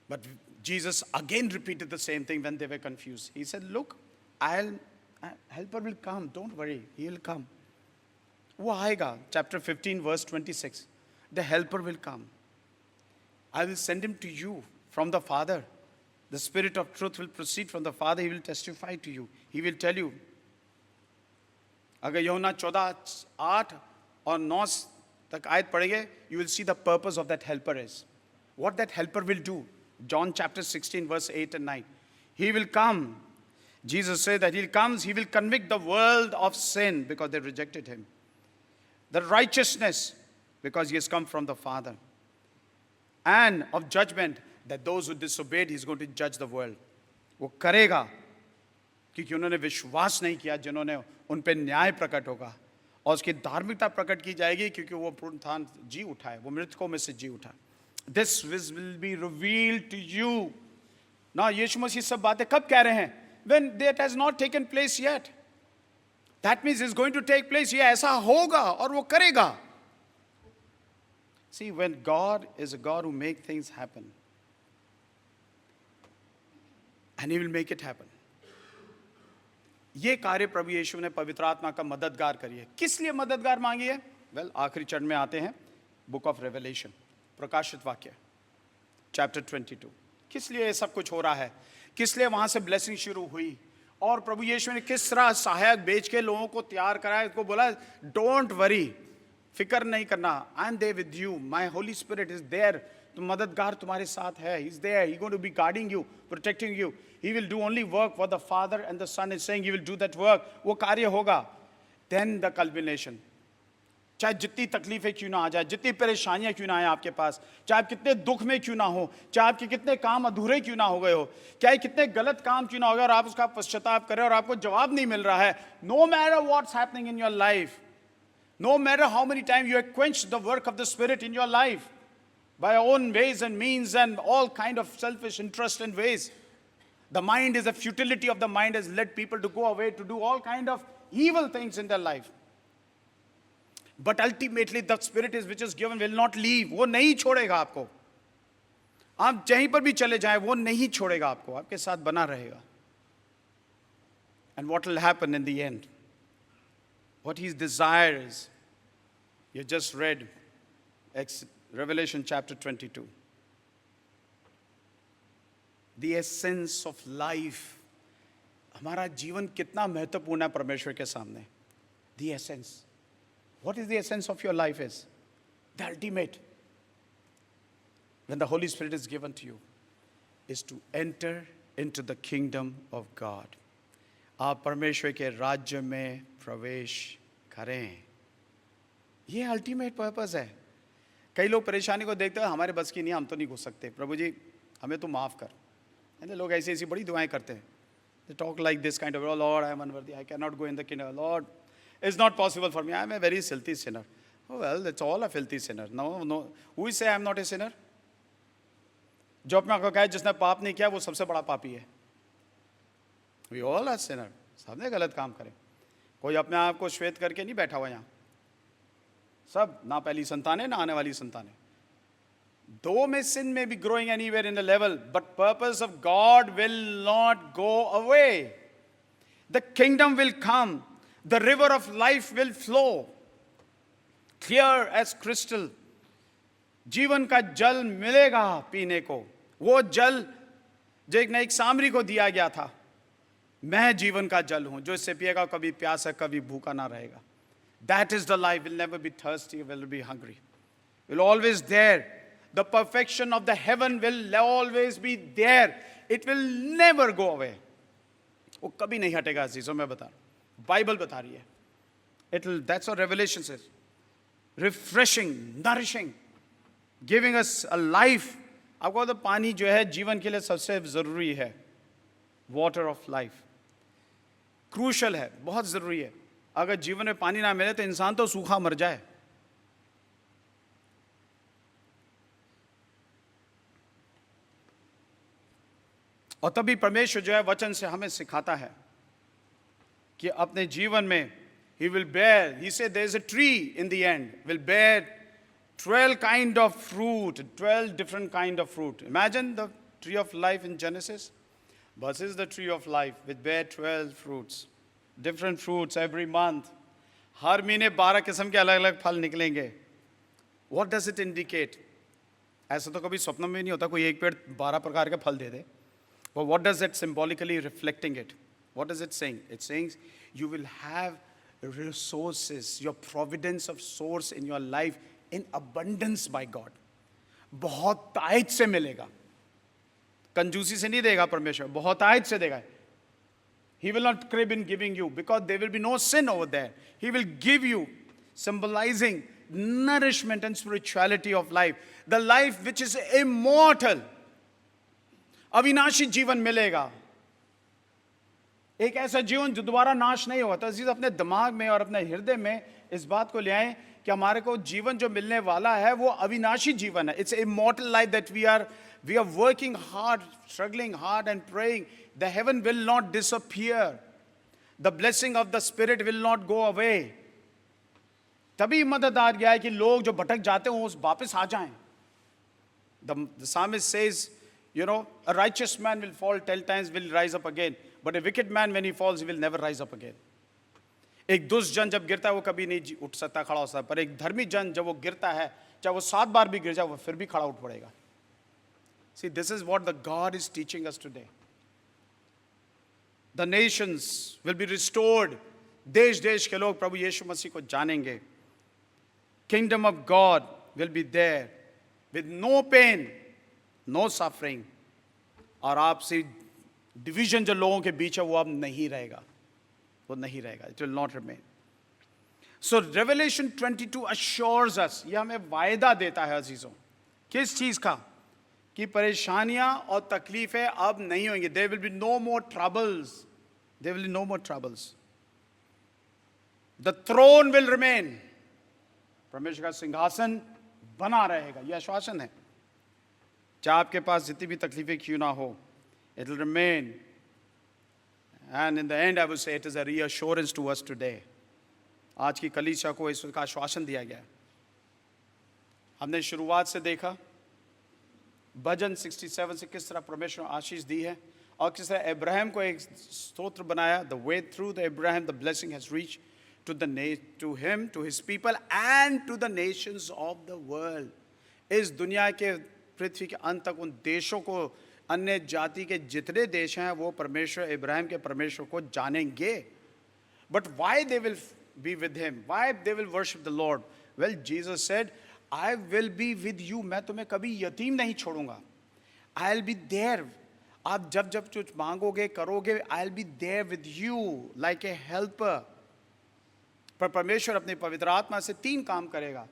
But Jesus again repeated the same thing when they were confused. He said, look, helper will come. Don't worry. He will come. वो आएगा. Chapter 15 verse 26. The helper will come. I will send him to you from the Father. The Spirit of truth will proceed from the Father. He will testify to you. He will tell you. अगर यूहन्ना 14:8 और 9 तक आयत पढ़ेंगे, you will see the purpose of that helper is. What that helper will do. John chapter 16 verse 8 and 9. He will come. Jesus said that he comes, he will convict the world of sin because they rejected him. The righteousness because he has come from the Father. And of judgment that those who disobeyed, he's going to judge the world. वो करेगा क्योंकि उन्होंने विश्वास नहीं किया, जिन्होंने उन पे न्याय प्रकट होगा और उसकी धार्मिकता प्रकट की जाएगी क्योंकि वो पुनरुत्थान जी उठा है, वो मृतकों में से जी उठा. This will be revealed to you. Now यीशु मसीह सब बातें कब कह रहे हैं? When that has not taken place yet. That means it's going to take place. ये ऐसा होगा और वो करेगा. See, when God is a God who makes things happen, and he will make it happen. ये कार्य प्रभु यीशु ने पवित्र आत्मा का मददगार करी है. किस लिए मददगार मांगी है? Well, आखिरी चरण में आते हैं. Book of Revelation, प्रकाशित वाक्य, chapter 22. किस लिए ये सब कुछ हो रहा है? किस लिए वहां से ब्लेसिंग शुरू हुई? और प्रभु यीशु ने किस तरह सहायक भेज के लोगों को तैयार कराया? उसको बोला, डोंट वरी, फिक्र नहीं करना. I am there with you. My holy spirit is there. तो मददगार तुम्हारे साथ है. He is there. He going to be guarding you, protecting you. He will do only work what the father and the son is saying. He will do that work. वो कार्य होगा. Then the culmination. चाहे जितनी तकलीफें क्यों ना आ जाए, जितनी परेशानियां क्यों ना आए आपके पास, चाहे आप कितने दुख में क्यों ना हो, चाहे आपके कितने काम अधूरे क्यों ना हो गए हो, चाहे कितने गलत काम क्यों ना हो गए और आप उसका पश्चाताप करें और आपको जवाब नहीं मिल रहा है. No matter what's happening in your life, no matter how many time you have quenched the work of the spirit in your life, by our own ways and means and all kind of selfish interest and ways. The mind is the futility of the mind has led people to go away to do all kind of evil things in their life. But ultimately the spirit is which is given will not leave. वो नहीं छोड़ेगा आपको. आप जहीं पर भी चले जाएं वो नहीं छोड़ेगा आपको, आपके साथ बना रहेगा. And what will happen in the end? What his desire is. You just read Revelation chapter 22. The essence of life. हमारा जीवन कितना महत्वपूर्ण है परमेश्वर के सामने. The essence. What is the essence of your life is? The ultimate. When the Holy Spirit is given to you, is to enter into the kingdom of God. आप परमेश्वर के राज्य में प्रवेश करें. ये अल्टीमेट पर्पस है. कई लोग परेशानी को देखते हैं हमारे बस की नहीं, हम तो नहीं घुस सकते, प्रभु जी हमें तो माफ़ कर. And लोग ऐसी ऐसी बड़ी दुआएं करते हैं. They talk like this kind of, oh Lord, I am unworthy, I cannot go in the kingdom. Lord, it's not possible for me, I am a very filthy sinner. Oh well, it's all a filthy sinner. No. Who is say I am not a sinner? जो अपने आप को कहे जिसने पाप नहीं किया वो सबसे बड़ा पापी है. We all are sinner. सबने गलत काम करे. कोई अपने आप को श्वेत करके नहीं बैठा हुआ यहाँ. सब ना पहली संतान है ना आने वाली संतान है. Though may sin may be growing anywhere in the level, but purpose of God will not go away. The kingdom will come. The river of life will flow. Clear as crystal. जीवन का जल मिलेगा पीने को. वो जल जो एक सामरी को दिया गया था. मैं जीवन का जल हूं, जो इससे पिएगा कभी प्यासा कभी भूखा ना रहेगा. That is the life. Will never be thirsty, will be hungry. Will always there. The perfection of the heaven will always be there. It will never go away. वो कभी नहीं हटेगा अजीजों, मैं बता रहा हूं. बाइबल बता रही है. It will. That's what Revelation says. Refreshing, nourishing, giving us a life. आपको तो पानी जो है जीवन के लिए सबसे जरूरी है. Water of life. क्रूशल है, बहुत जरूरी है. अगर जीवन में पानी ना मिले तो इंसान तो सूखा मर जाए. और तभी परमेश्वर जो है वचन से हमें सिखाता है कि अपने जीवन में he will bear, he said there is a tree in the end, will bear 12 kind of fruit, 12 different kind of fruit. Imagine the tree of life in Genesis versus the tree of life which bear 12 fruits. Different fruits every month. हर महीने 12 किस्म के अलग अलग फल निकलेंगे. What does it indicate? ऐसा तो कभी स्वप्न में नहीं होता कोई एक पेड़ 12 प्रकार के फल दे दे. But what does it symbolically reflecting it? What is it saying? It's saying you will have resources, your providence of source in your life in abundance by God. बहुत आयत से मिलेगा. कंजूसी से नहीं देगा परमेश्वर, बहुत आयत से देगा. He will not crib in giving you because there will be no sin over there. He will give you, symbolizing nourishment and spirituality of life. The life which is immortal. अविनाशी जीवन मिलेगा. एक ऐसा जीवन जो दोबारा नाश नहीं होगा. तो अजीज अपने दिमाग में और अपने हृदय में इस बात को ले आए कि हमारे को जीवन जो मिलने वाला है वो अविनाशी जीवन है. It's an immortal life that we are working hard, struggling hard and praying. The heaven will not disappear. The blessing of the Spirit will not go away. तभी मदद आ गया है कि लोग जो भटक जाते हैं वो वापस आ जाएं. The psalmist says, you know, a righteous man will fall 10 times, will rise up again. But a wicked man, when he falls, he will never rise up again. एक दुष्ट जन जब गिरता है वो कभी नहीं उठ सकता, खड़ा हो सकता. पर एक धर्मी जन जब वो गिरता है, चाहे वो 7 बार भी गिर जाए, वो फिर भी खड़ा उठ पड़ेगा. See, this is what the God is teaching us today. The nations will be restored. देश देश के लोग प्रभु यीशु मसीह को जानेंगे. Kingdom of God will be there with no pain, no suffering. और आपसी डिवीजन जो लोगों के बीच है वो अब नहीं रहेगा. वो नहीं रहेगा. It will not remain. So Revelation 22 assures us, ये हमें वायदा देता है अजीजों. किस चीज का? कि परेशानियां और तकलीफें अब नहीं होंगी. There will be no more troubles. There will be no more troubles. The throne will remain. परमेश्वर का सिंहासन बना रहेगा. यह आश्वासन है. चाहे आपके पास जितनी भी तकलीफें क्यों ना हो, it will remain. And in the end, I would say it is a reassurance to us today. आज की कलीसिया को इसका आश्वासन दिया गया है. हमने शुरुआत से देखा भजन 67 से किस तरह परमेश्वर ने आशीष दी है और किस तरह अब्राहम को एक स्तोत्र बनाया. The way through the Abraham the blessing has reached to him, to his people and to the nations of the world. इस दुनिया के पृथ्वी के अंत तक उन देशों को, अन्य जाति के जितने देश हैं वो परमेश्वर इब्राहिम के परमेश्वर को जानेंगे. But why they will be with him? Why they will worship the Lord? Well, Jesus said, I will be with you. मैं तुम्हें कभी यतीम नहीं छोड़ूंगा. I'll be there. आप जब जब कुछ मांगोगे करोगे, I'll be there with you like a helper. पर परमेश्वर अपने पवित्र आत्मा से 3 काम करेगा.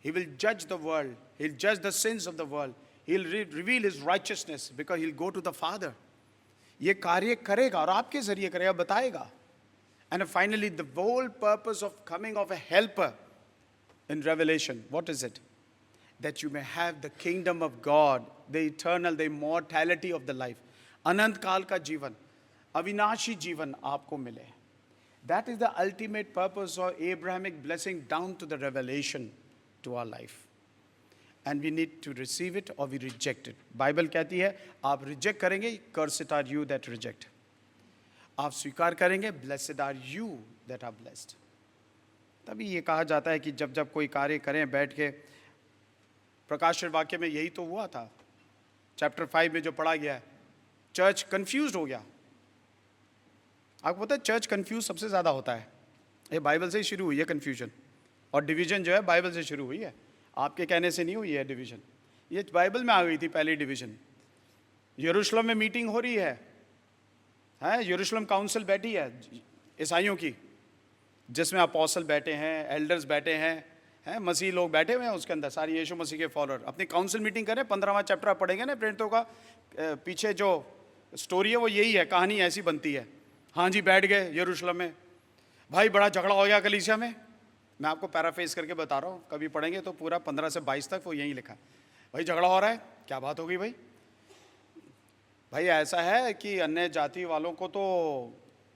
He will judge the world. He'll judge the sins of the world. He'll reveal his righteousness because he'll go to the Father. ये कार्य करेगा और आपके जरिए करेगा, बताएगा. And finally, the whole purpose of coming of a helper in Revelation, what is it? That you may have the kingdom of God, the eternal, the immortality of the life. अनंत काल का जीवन, अविनाशी जीवन आपको मिले. That is the ultimate purpose of Abrahamic blessing down to the revelation to our life. And we need to receive it or we reject it. Bible कहती है आप reject करेंगे, cursed are you that reject. आप स्वीकार करेंगे, blessed are you that are blessed. तभी ये कहा जाता है कि जब जब कोई कार्य करें बैठ के, प्रकाशित वाक्य में यही तो हुआ था. चैप्टर 5 में जो पढ़ा गया है, चर्च कंफ्यूज हो गया. आपको पता है चर्च कंफ्यूज सबसे ज़्यादा होता है. ये बाइबल से ही शुरू हुई है कंफ्यूजन, और डिवीजन जो है बाइबल से शुरू हुई है. आपके कहने से नहीं हुई है डिवीजन, ये बाइबल में आ गई थी पहली डिवीजन. यरूशलेम में मीटिंग हो रही है, यरूशलेम काउंसिल बैठी है ईसाइयों की, जिसमें अपोस्टल बैठे हैं, एल्डर्स बैठे हैं, मसीह लोग बैठे हुए हैं उसके अंदर, सारी यीशु मसीह के फॉलोअर अपनी काउंसिल मीटिंग करें. 15वां चैप्टर आप पढ़ेंगे ना प्रेरितों का, पीछे जो स्टोरी है वो यही है, कहानी ऐसी बनती है. हाँ जी, बैठ गए यरूशलेम में, भाई बड़ा झगड़ा हो गया कलीसिया में. मैं आपको पैराफ्रेज करके बता रहा हूँ, कभी पढ़ेंगे तो पूरा 15 से 22 तक वो यही लिखा. भाई झगड़ा हो रहा है, क्या बात हो गई भाई? भाई ऐसा है कि अन्य जाति वालों को तो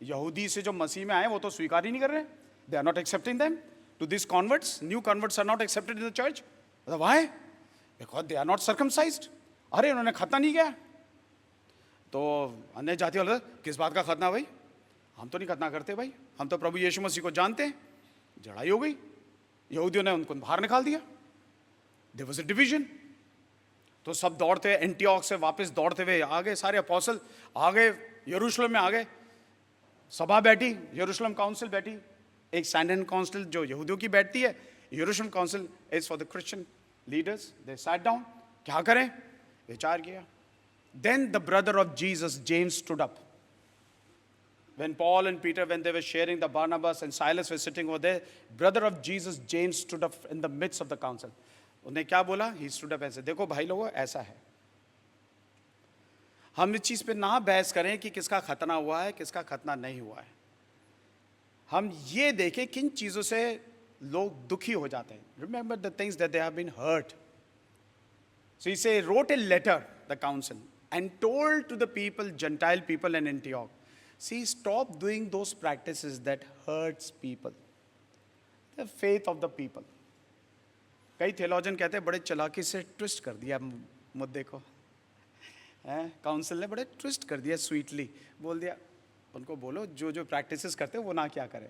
यहूदी से जो मसीह में आए वो तो स्वीकार ही नहीं कर रहे. They are not accepting them. To this converts, new converts are not accepted in the church. Why? Because they are not circumcised. अरे उन्होंने खतना नहीं किया. तो अन्य जाति वाले, किस बात का खतना भाई? हम तो नहीं खतना करते भाई, हम तो प्रभु यीशु मसीह को जानते हैं. लड़ाई हो गई, यहूदियों ने उनको बाहर निकाल दिया. There was a division. तो सब दौड़ते एंटियोक से वापस दौड़ते हुए आ गए, सारे अपोस्टल आ गए, यरूशलेम में आ गए. सभा बैठी, यरूशलेम काउंसिल बैठी. एक सैंडन काउंसिल जो यहूदियों की बैठती है, यरूशलेम council is for the Christian leaders. They sat down, क्या करें, विचार किया. Then the brother of Jesus, James, stood up. When Paul and Peter, when they were sharing, the Barnabas and Silas were sitting over there, brother of Jesus, James, stood up in the midst of the council. उन्हें क्या बोला? He stood up ऐसे, देखो भाई लोगों ऐसा है, हम इस चीज़ पे ना बहस करें कि किसका खतना हुआ है, किसका खतना नहीं हुआ है. हम ये देखें किन चीज़ों से लोग दुखी हो जाते हैं. Remember the things that they have been hurt. So he wrote a letter, the council, and told to the people, Gentile people in Antioch, see, stop doing those practices that hurts people, the faith of the people. कई theologian कहते हैं बड़े चालाकी से twist कर दिया मुद्दे को. काउंसिल ने बड़े ट्विस्ट कर दिया, स्वीटली बोल दिया, उनको बोलो जो जो practices करते हैं वो ना क्या करें.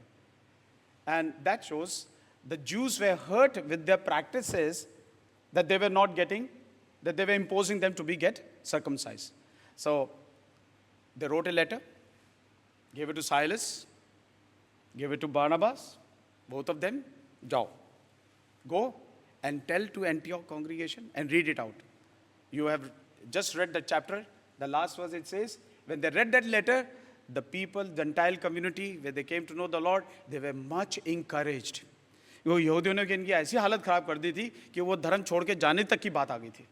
And that shows the Jews were hurt with their practices that they were not getting, that they were imposing them to get circumcised. So they wrote a letter, gave it to Silas, gave it to Barnabas, both of them. Go and tell to Antioch congregation and read it out. You have just read the chapter, the last verse it says, when they read that letter, the people, Gentile community, where they came to know the Lord, they were much encouraged. वो यहूदियों ने इनकी ऐसी हालत खराब कर दी थी कि वो धर्म छोड़ के जाने तक की बात आ गई थी.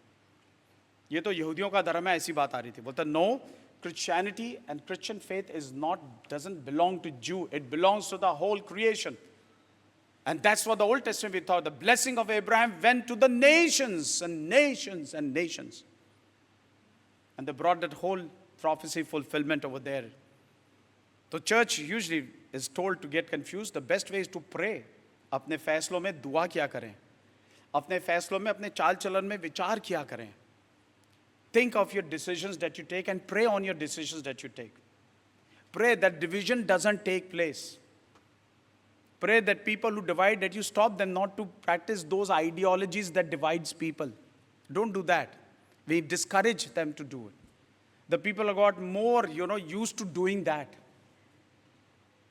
ये तो यहूदियों का धर्म है, ऐसी बात आ रही थी. बोलता no, Christianity and Christian faith doesn't belong to Jew. It belongs to the whole creation. And that's what the Old Testament we thought. The blessing of Abraham went to the nations and nations and nations. And they brought that whole prophecy fulfillment over there. So church usually is told to get confused. The best way is to pray. अपने फैसलों में दुआ किया करें. अपने फैसलों में, अपने चाल चलन में विचार किया करें. Think of your decisions that you take and pray on your decisions that you take. Pray that division doesn't take place. Pray that people who divide, that you stop them not to practice those ideologies that divides people. Don't do that. We discourage them to do it. The people have got more, used to doing that.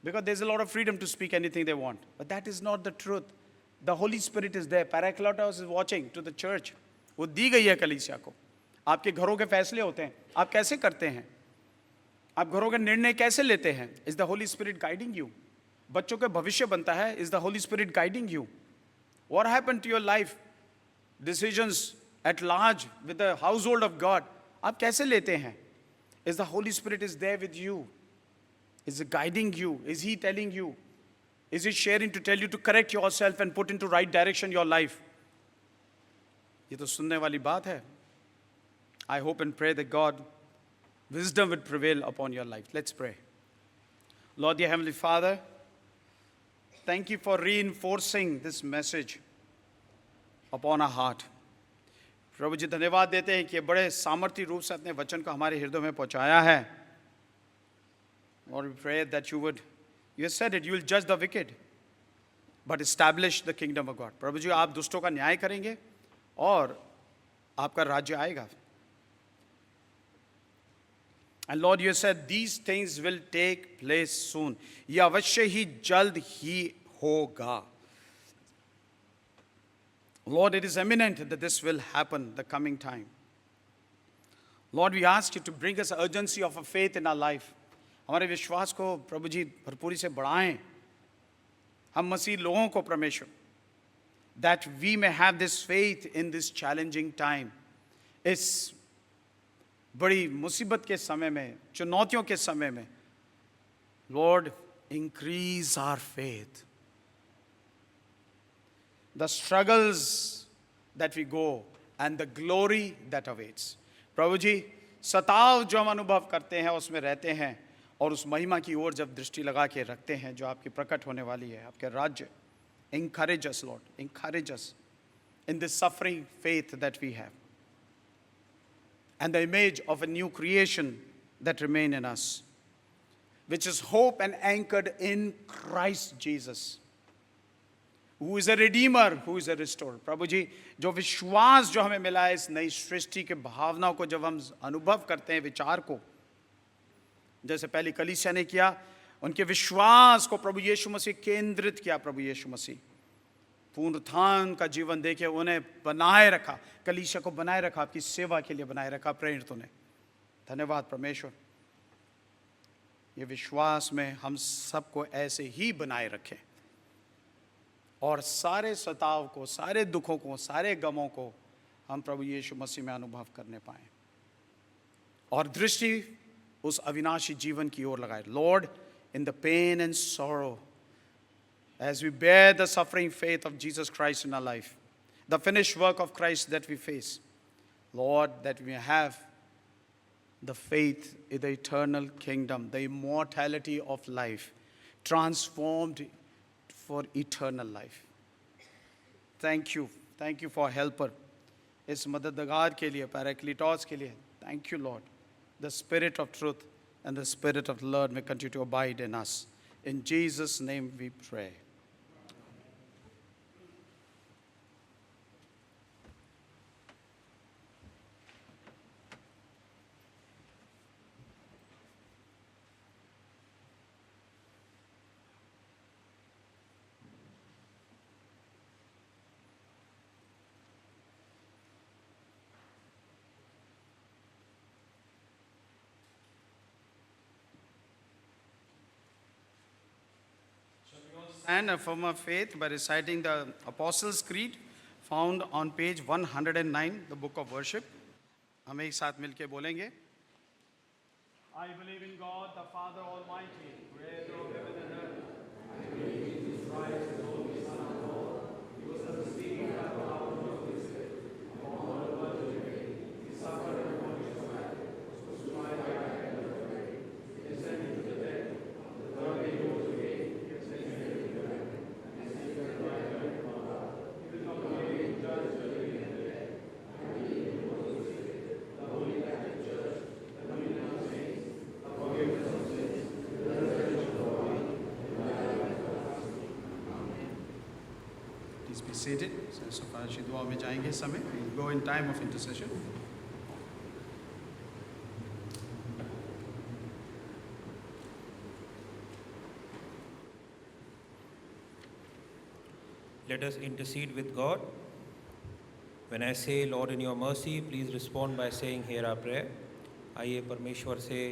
Because there's a lot of freedom to speak anything they want. But that is not the truth. The Holy Spirit is there. Parakletos is watching to the church. वो दी गई है कलीसिया को. आपके घरों के फैसले होते हैं. आप कैसे करते हैं? आप घरों के निर्णय कैसे लेते हैं? Is the Holy Spirit guiding you? बच्चों का भविष्य बनता है. Is the Holy Spirit guiding you? What happened to your life? Decisions at large with the household of God. आप कैसे लेते हैं? Is the Holy Spirit is there with you? Is he guiding you? Is he telling you? Is he sharing to tell you to correct yourself and put into right direction your life? ये तो सुनने वाली बात है. I hope and pray that God, wisdom would prevail upon your life. Let's pray. Lord, dear Heavenly Father, thank you for reinforcing this message upon our heart. प्रभु जी धन्यवाद देते हैं कि बड़े सामर्थ्य रूप से अपने वचन को हमारे हृदय में पहुंचाया है. Lord, we pray that you have said it, you will judge the wicked, but establish the kingdom of God. प्रभु जी आप दुष्टों का न्याय करेंगे और आपका राज्य आएगा. And Lord, you have said these things will take place soon. ये अवश्य ही जल्द ही होगा. Lord, it is eminent that this will happen the coming time. Lord, we ask you to bring us urgency of a faith in our life. हमारे विश्वास को प्रभु जी भरपूरी से बढ़ाएं. हम मसीह लोगों को परमेश्वर, that we may have this faith in this challenging time. इस बड़ी मुसीबत के समय में, चुनौतियों के समय में, Lord, increase our faith. The struggles that we go and the glory that awaits. प्रभु जी सताव जो हम अनुभव करते हैं उसमें रहते हैं और उस महिमा की ओर जब दृष्टि लगा के रखते हैं जो आपकी प्रकट होने वाली है, आपके राज्य. Encourage us, Lord. Encourage us in this suffering faith that we have. And the image of a new creation that remain in us, which is hope and anchored in Christ Jesus, who is a redeemer, who is a restorer. प्रभु जी जो विश्वास जो हमें मिला है इस नई सृष्टि के भावनाओं को जब हम अनुभव करते हैं, विचार को, जैसे पहली कलीसिया ने किया, उनके विश्वास को प्रभु यीशु मसीह केंद्रित किया. प्रभु यीशु मसीह पुनरुत्थान का जीवन देके उन्हें बनाए रखा, कलीसिया को बनाए रखा, आपकी सेवा के लिए बनाए रखा प्रेरितों ने. धन्यवाद परमेश्वर. ये विश्वास में हम सबको ऐसे ही बनाए रखें और सारे सताव को, सारे दुखों को, सारे गमों को हम प्रभु यीशु मसीह में अनुभव करने पाएं और दृष्टि उस अविनाशी जीवन की ओर लगाए. Lord, in the pain and sorrow, as we bear the suffering faith of Jesus Christ in our life, the finished work of Christ that we face, Lord, that we have the faith in the eternal kingdom, the immortality of life, transformed for eternal life. Thank you. Thank you for helper. इस मददगार के लिए, पैराक्लीटोस के लिए. Thank you, Lord. The Spirit of truth and the Spirit of the Lord may continue to abide in us. In Jesus' name we pray. And affirm our faith by reciting the Apostles' Creed found on page 109, the book of worship. हम एक साथ मिलके बोलेंगे. I believe in God, the Father Almighty, creator of heaven and earth. Please be seated. सिफारिशी दुआ में जाएंगे इस समय. We'll go in time of intercession. Let us intercede with God. When I say, Lord, in your mercy, please respond by saying, hear our prayer. आइए परमेश्वर से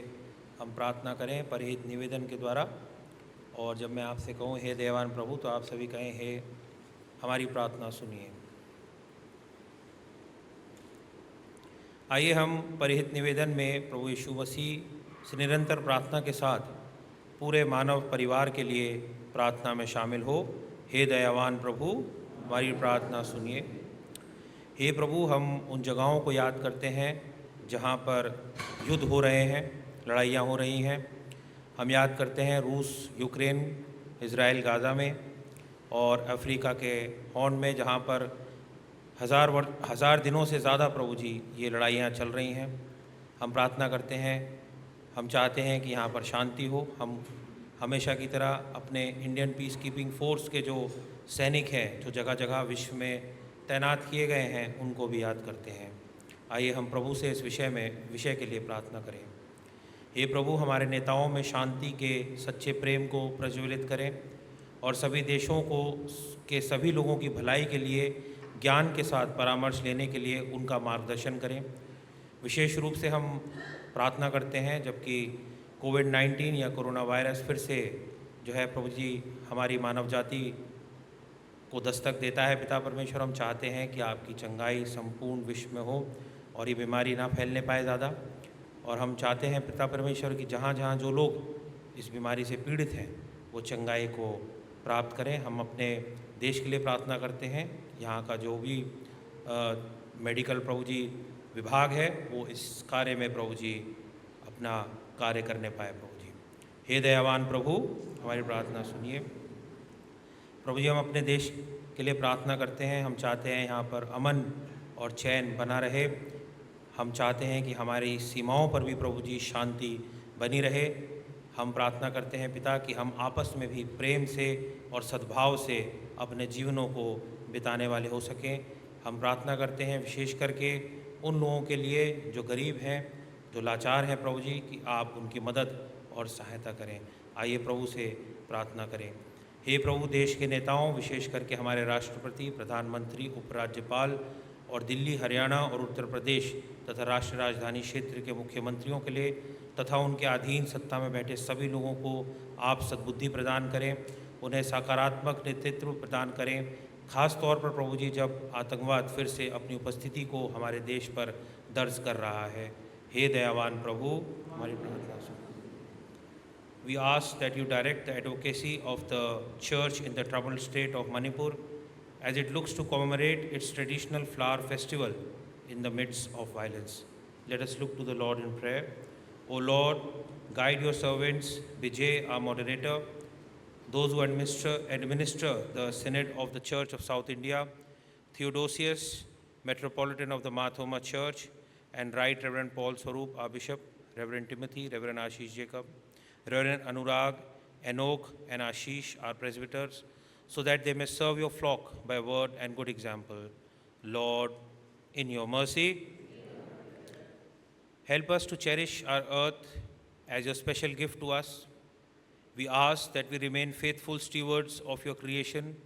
हम प्रार्थना करें परहित निवेदन के द्वारा. और जब मैं आपसे कहूँ हे दयावान प्रभु, तो आप सभी कहें हे हमारी प्रार्थना सुनिए. आइए हम परहित निवेदन में प्रभु यीशु मसीह से निरंतर प्रार्थना के साथ पूरे मानव परिवार के लिए प्रार्थना में शामिल हो. हे दयावान प्रभु, हमारी प्रार्थना सुनिए. हे प्रभु, हम उन जगहों को याद करते हैं जहाँ पर युद्ध हो रहे हैं, लड़ाइयाँ हो रही हैं. हम याद करते हैं रूस, यूक्रेन, इज़राइल, गाज़ा में, और अफ्रीका के हॉर्न में, जहाँ पर हज़ार दिनों से ज़्यादा प्रभु जी ये लड़ाइयाँ चल रही हैं. हम प्रार्थना करते हैं, हम चाहते हैं कि यहाँ पर शांति हो. हम हमेशा की तरह अपने इंडियन पीस कीपिंग फोर्स के जो सैनिक हैं, जो जगह जगह विश्व में तैनात किए गए हैं, उनको भी याद करते हैं. आइए हम प्रभु से इस विषय के लिए प्रार्थना करें. हे प्रभु, हमारे नेताओं में शांति के सच्चे प्रेम को प्रज्वलित करें और सभी देशों के सभी लोगों की भलाई के लिए ज्ञान के साथ परामर्श लेने के लिए उनका मार्गदर्शन करें. विशेष रूप से हम प्रार्थना करते हैं जबकि कोविड-19 या कोरोना वायरस फिर से जो है प्रभु जी हमारी मानव जाति को दस्तक देता है. पिता परमेश्वर, हम चाहते हैं कि आपकी चंगाई संपूर्ण विश्व में हो और ये बीमारी ना फैलने पाए ज़्यादा. और हम चाहते हैं पिता परमेश्वर कि जहाँ जहाँ जो लोग इस बीमारी से पीड़ित हैं वो चंगाई को प्राप्त करें. हम अपने देश के लिए प्रार्थना करते हैं. यहाँ का जो भी मेडिकल प्रभु जी विभाग है वो इस कार्य में प्रभु जी अपना कार्य करने पाए. प्रभु जी, हे दयावान प्रभु, हमारी प्रार्थना सुनिए. प्रभु जी, हम अपने देश के लिए प्रार्थना करते हैं. हम चाहते हैं यहाँ पर अमन और चैन बना रहे. हम चाहते हैं कि हमारी सीमाओं पर भी प्रभु जी शांति बनी रहे. हम प्रार्थना करते हैं पिता कि हम आपस में भी प्रेम से और सद्भाव से अपने जीवनों को बिताने वाले हो सकें. हम प्रार्थना करते हैं विशेष करके उन लोगों के लिए जो गरीब हैं, जो लाचार हैं प्रभु जी, कि आप उनकी मदद और सहायता करें. आइए प्रभु से प्रार्थना करें. हे प्रभु, देश के नेताओं, विशेष करके हमारे राष्ट्रपति, प्रधानमंत्री, उपराज्यपाल और दिल्ली, हरियाणा और उत्तर प्रदेश तथा राष्ट्रीय राजधानी क्षेत्र के मुख्यमंत्रियों के लिए तथा उनके अधीन सत्ता में बैठे सभी लोगों को आप सद्बुद्धि प्रदान करें, उन्हें सकारात्मक नेतृत्व प्रदान करें. खास तौर पर प्रभु जी जब आतंकवाद फिर से अपनी उपस्थिति को हमारे देश पर दर्ज कर रहा है. हे दयावान प्रभु, हमारी प्रार्थना सुनो. We ask that you direct the advocacy of the church in the troubled state of Manipur as it looks to commemorate its traditional flower festival in the midst of violence. Let us look to the Lord in prayer. O Lord, guide your servants, Vijay, our moderator, those who administer the Synod of the Church of South India, Theodosius, Metropolitan of the Mathoma Church, and Right Reverend Paul Swarup, our Bishop, Reverend Timothy, Reverend Ashish Jacob, Reverend Anurag, Enoch, and Ashish, our presbyters, so that they may serve your flock by word and good example. Lord, in your mercy, help us to cherish our earth as your special gift to us. We ask that we remain faithful stewards of your creation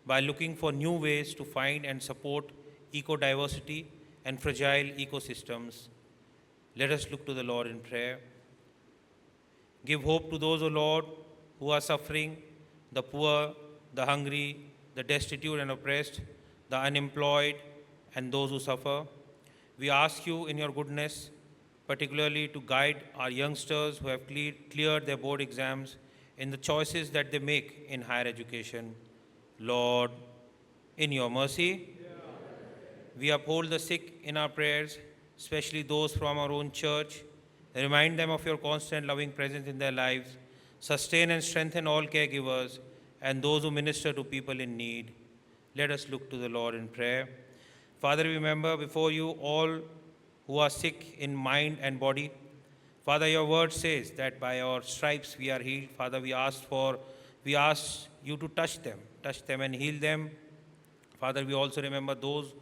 by looking for new ways to find and support eco-diversity and fragile ecosystems. Let us look to the Lord in prayer. Give hope to those, O Lord, who are suffering, the poor, the hungry, the destitute and oppressed, the unemployed, and those who suffer. We ask you in your goodness, particularly to guide our youngsters who have cleared their board exams in the choices that they make in higher education. Lord, in your mercy, we uphold the sick in our prayers, especially those from our own church. Remind them of your constant loving presence in their lives. Sustain and strengthen all caregivers and those who minister to people in need. Let us look to the Lord in prayer. Father, we remember before you all who are sick in mind and body. Father, your word says that by your stripes we are healed. Father, we ask you to touch them and heal them Father, we also remember those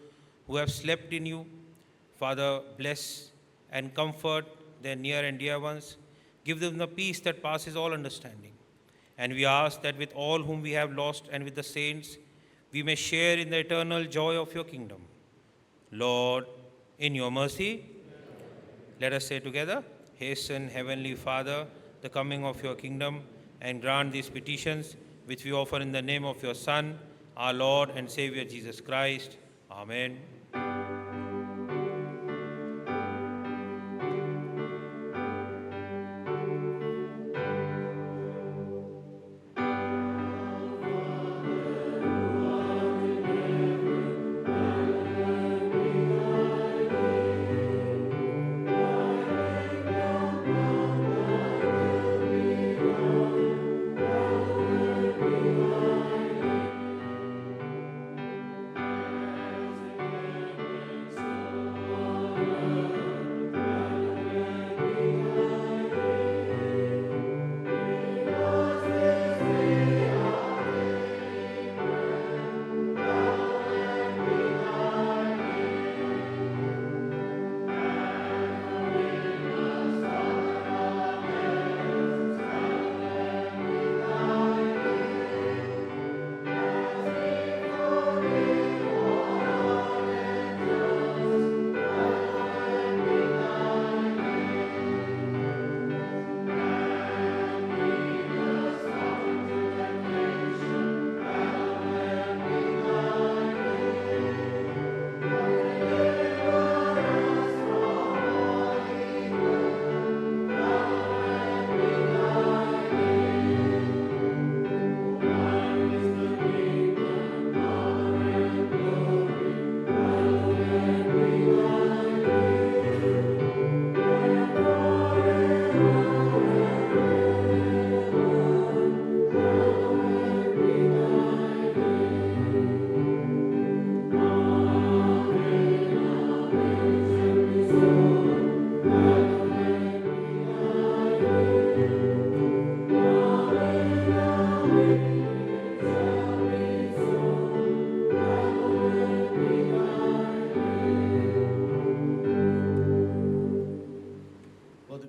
who have slept in you. Father, bless and comfort their near and dear ones. Give them the peace that passes all understanding. And we ask that with all whom we have lost and with the saints, we may share in the eternal joy of your kingdom. Lord, in your mercy, let us say together, hasten, Heavenly Father, the coming of your kingdom, and grant these petitions which we offer in the name of your Son, our Lord and Savior Jesus Christ. Amen.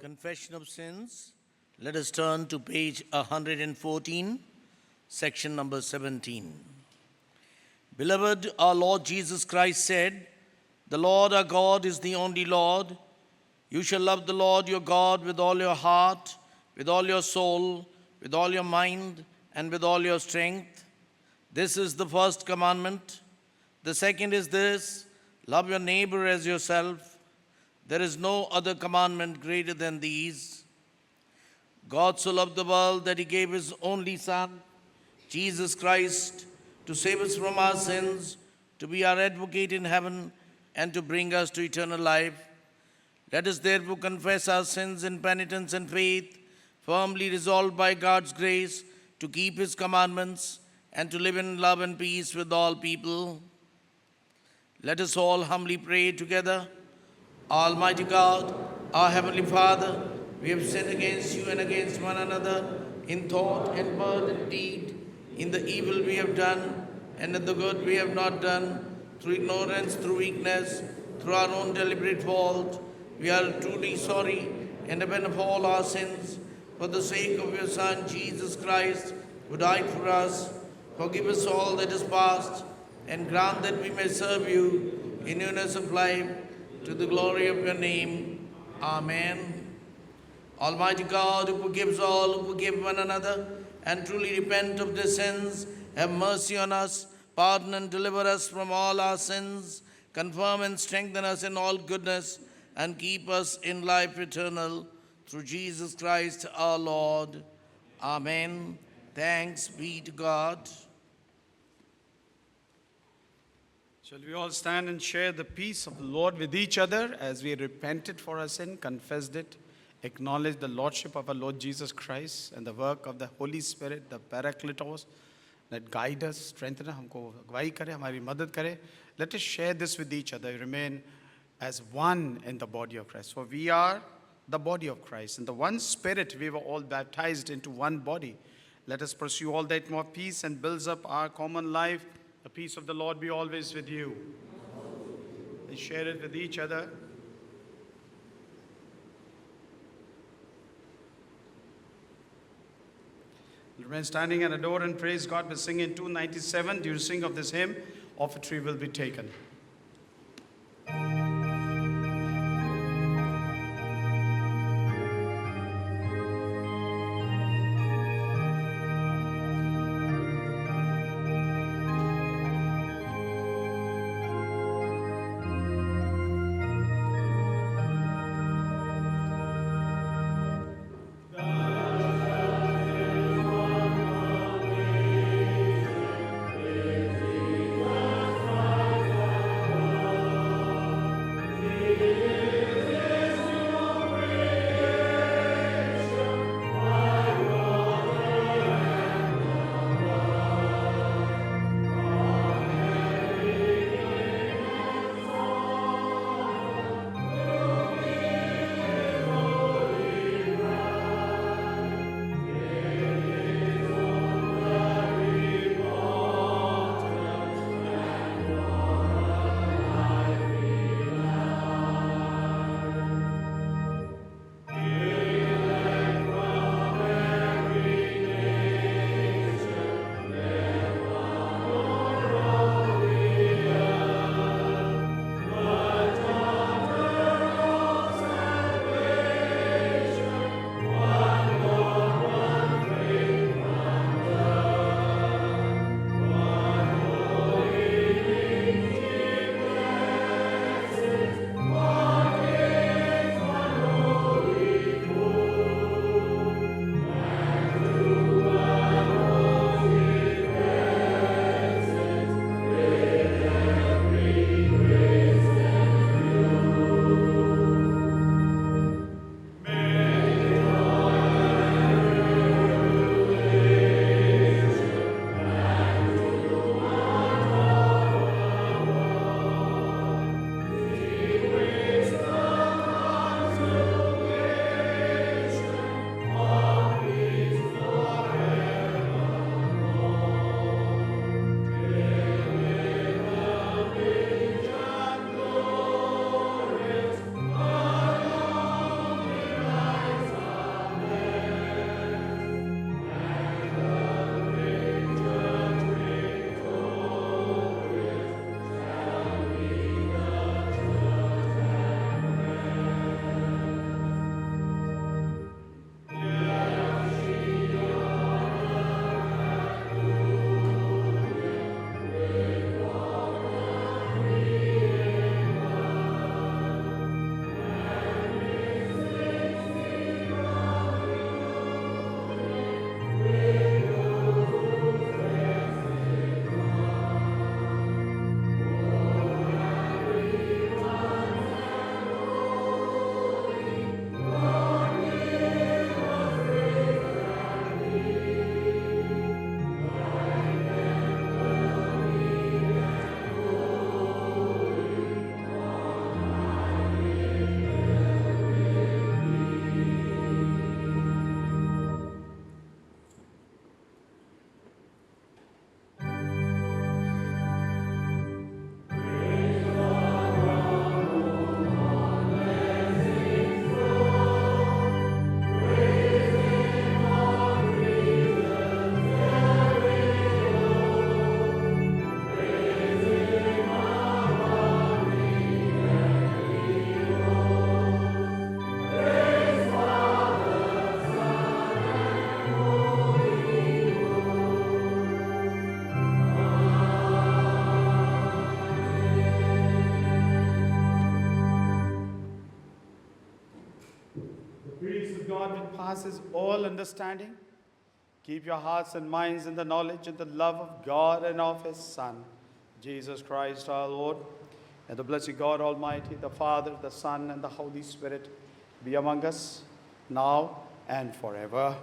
Confession of sins. Let us turn to page 114, section number 17. Beloved, our Lord Jesus Christ said, "The Lord our God is the only Lord. You shall love the Lord your God with all your heart, with all your soul, with all your mind, and with all your strength. This is the first commandment. The second is this: love your neighbor as yourself. There is no other commandment greater than these. God so loved the world that he gave his only Son, Jesus Christ, to save us from our sins, to be our advocate in heaven, and to bring us to eternal life. Let us therefore confess our sins in penitence and faith, firmly resolved by God's grace to keep his commandments and to live in love and peace with all people. Let us all humbly pray together. Almighty God, our Heavenly Father, we have sinned against you and against one another in thought and word and deed, in the evil we have done and in the good we have not done, through ignorance, through weakness, through our own deliberate fault. We are truly sorry and repent of all our sins. For the sake of your Son, Jesus Christ, who died for us, forgive us all that is past and grant that we may serve you in newness of life, to the glory of your name. Amen. Almighty God, who forgives all who forgive one another and truly repent of their sins, have mercy on us, pardon and deliver us from all our sins, confirm and strengthen us in all goodness, and keep us in life eternal, through Jesus Christ our Lord. Amen. Thanks be to God. Shall we all stand and share the peace of the Lord with each other as we repented for our sin, confessed it, acknowledged the Lordship of our Lord Jesus Christ and the work of the Holy Spirit, the Paracletos, that guide us, strengthen us, हमको अगुवाई करे, हमारी मदद करे. Let us share this with each other, remain as one in the body of Christ. For we are the body of Christ. In the one Spirit, we were all baptized into one body. Let us pursue all that more peace and builds up our common life, the peace of the Lord be always with you. And share it with each other. Remain standing and adore and praise God. We'll sing in 297. During sing of this hymn, offertory will be taken. Passes all understanding. Keep your hearts and minds in the knowledge and the love of God and of His Son, Jesus Christ our Lord. And the blessed God Almighty, the Father, the Son, and the Holy Spirit be among us now and forever.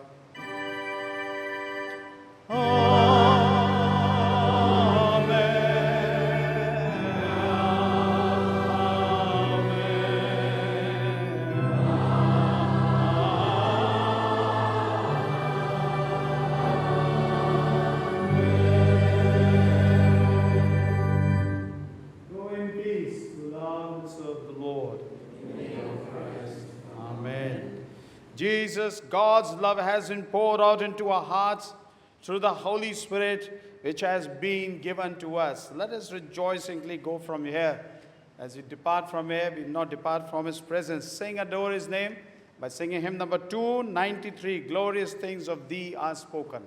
Jesus, God's love has been poured out into our hearts through the Holy Spirit which has been given to us. Let us rejoicingly go from here. As we depart from here, we will not depart from His presence. Sing, adore His name by singing hymn number 293, Glorious Things of Thee Are Spoken.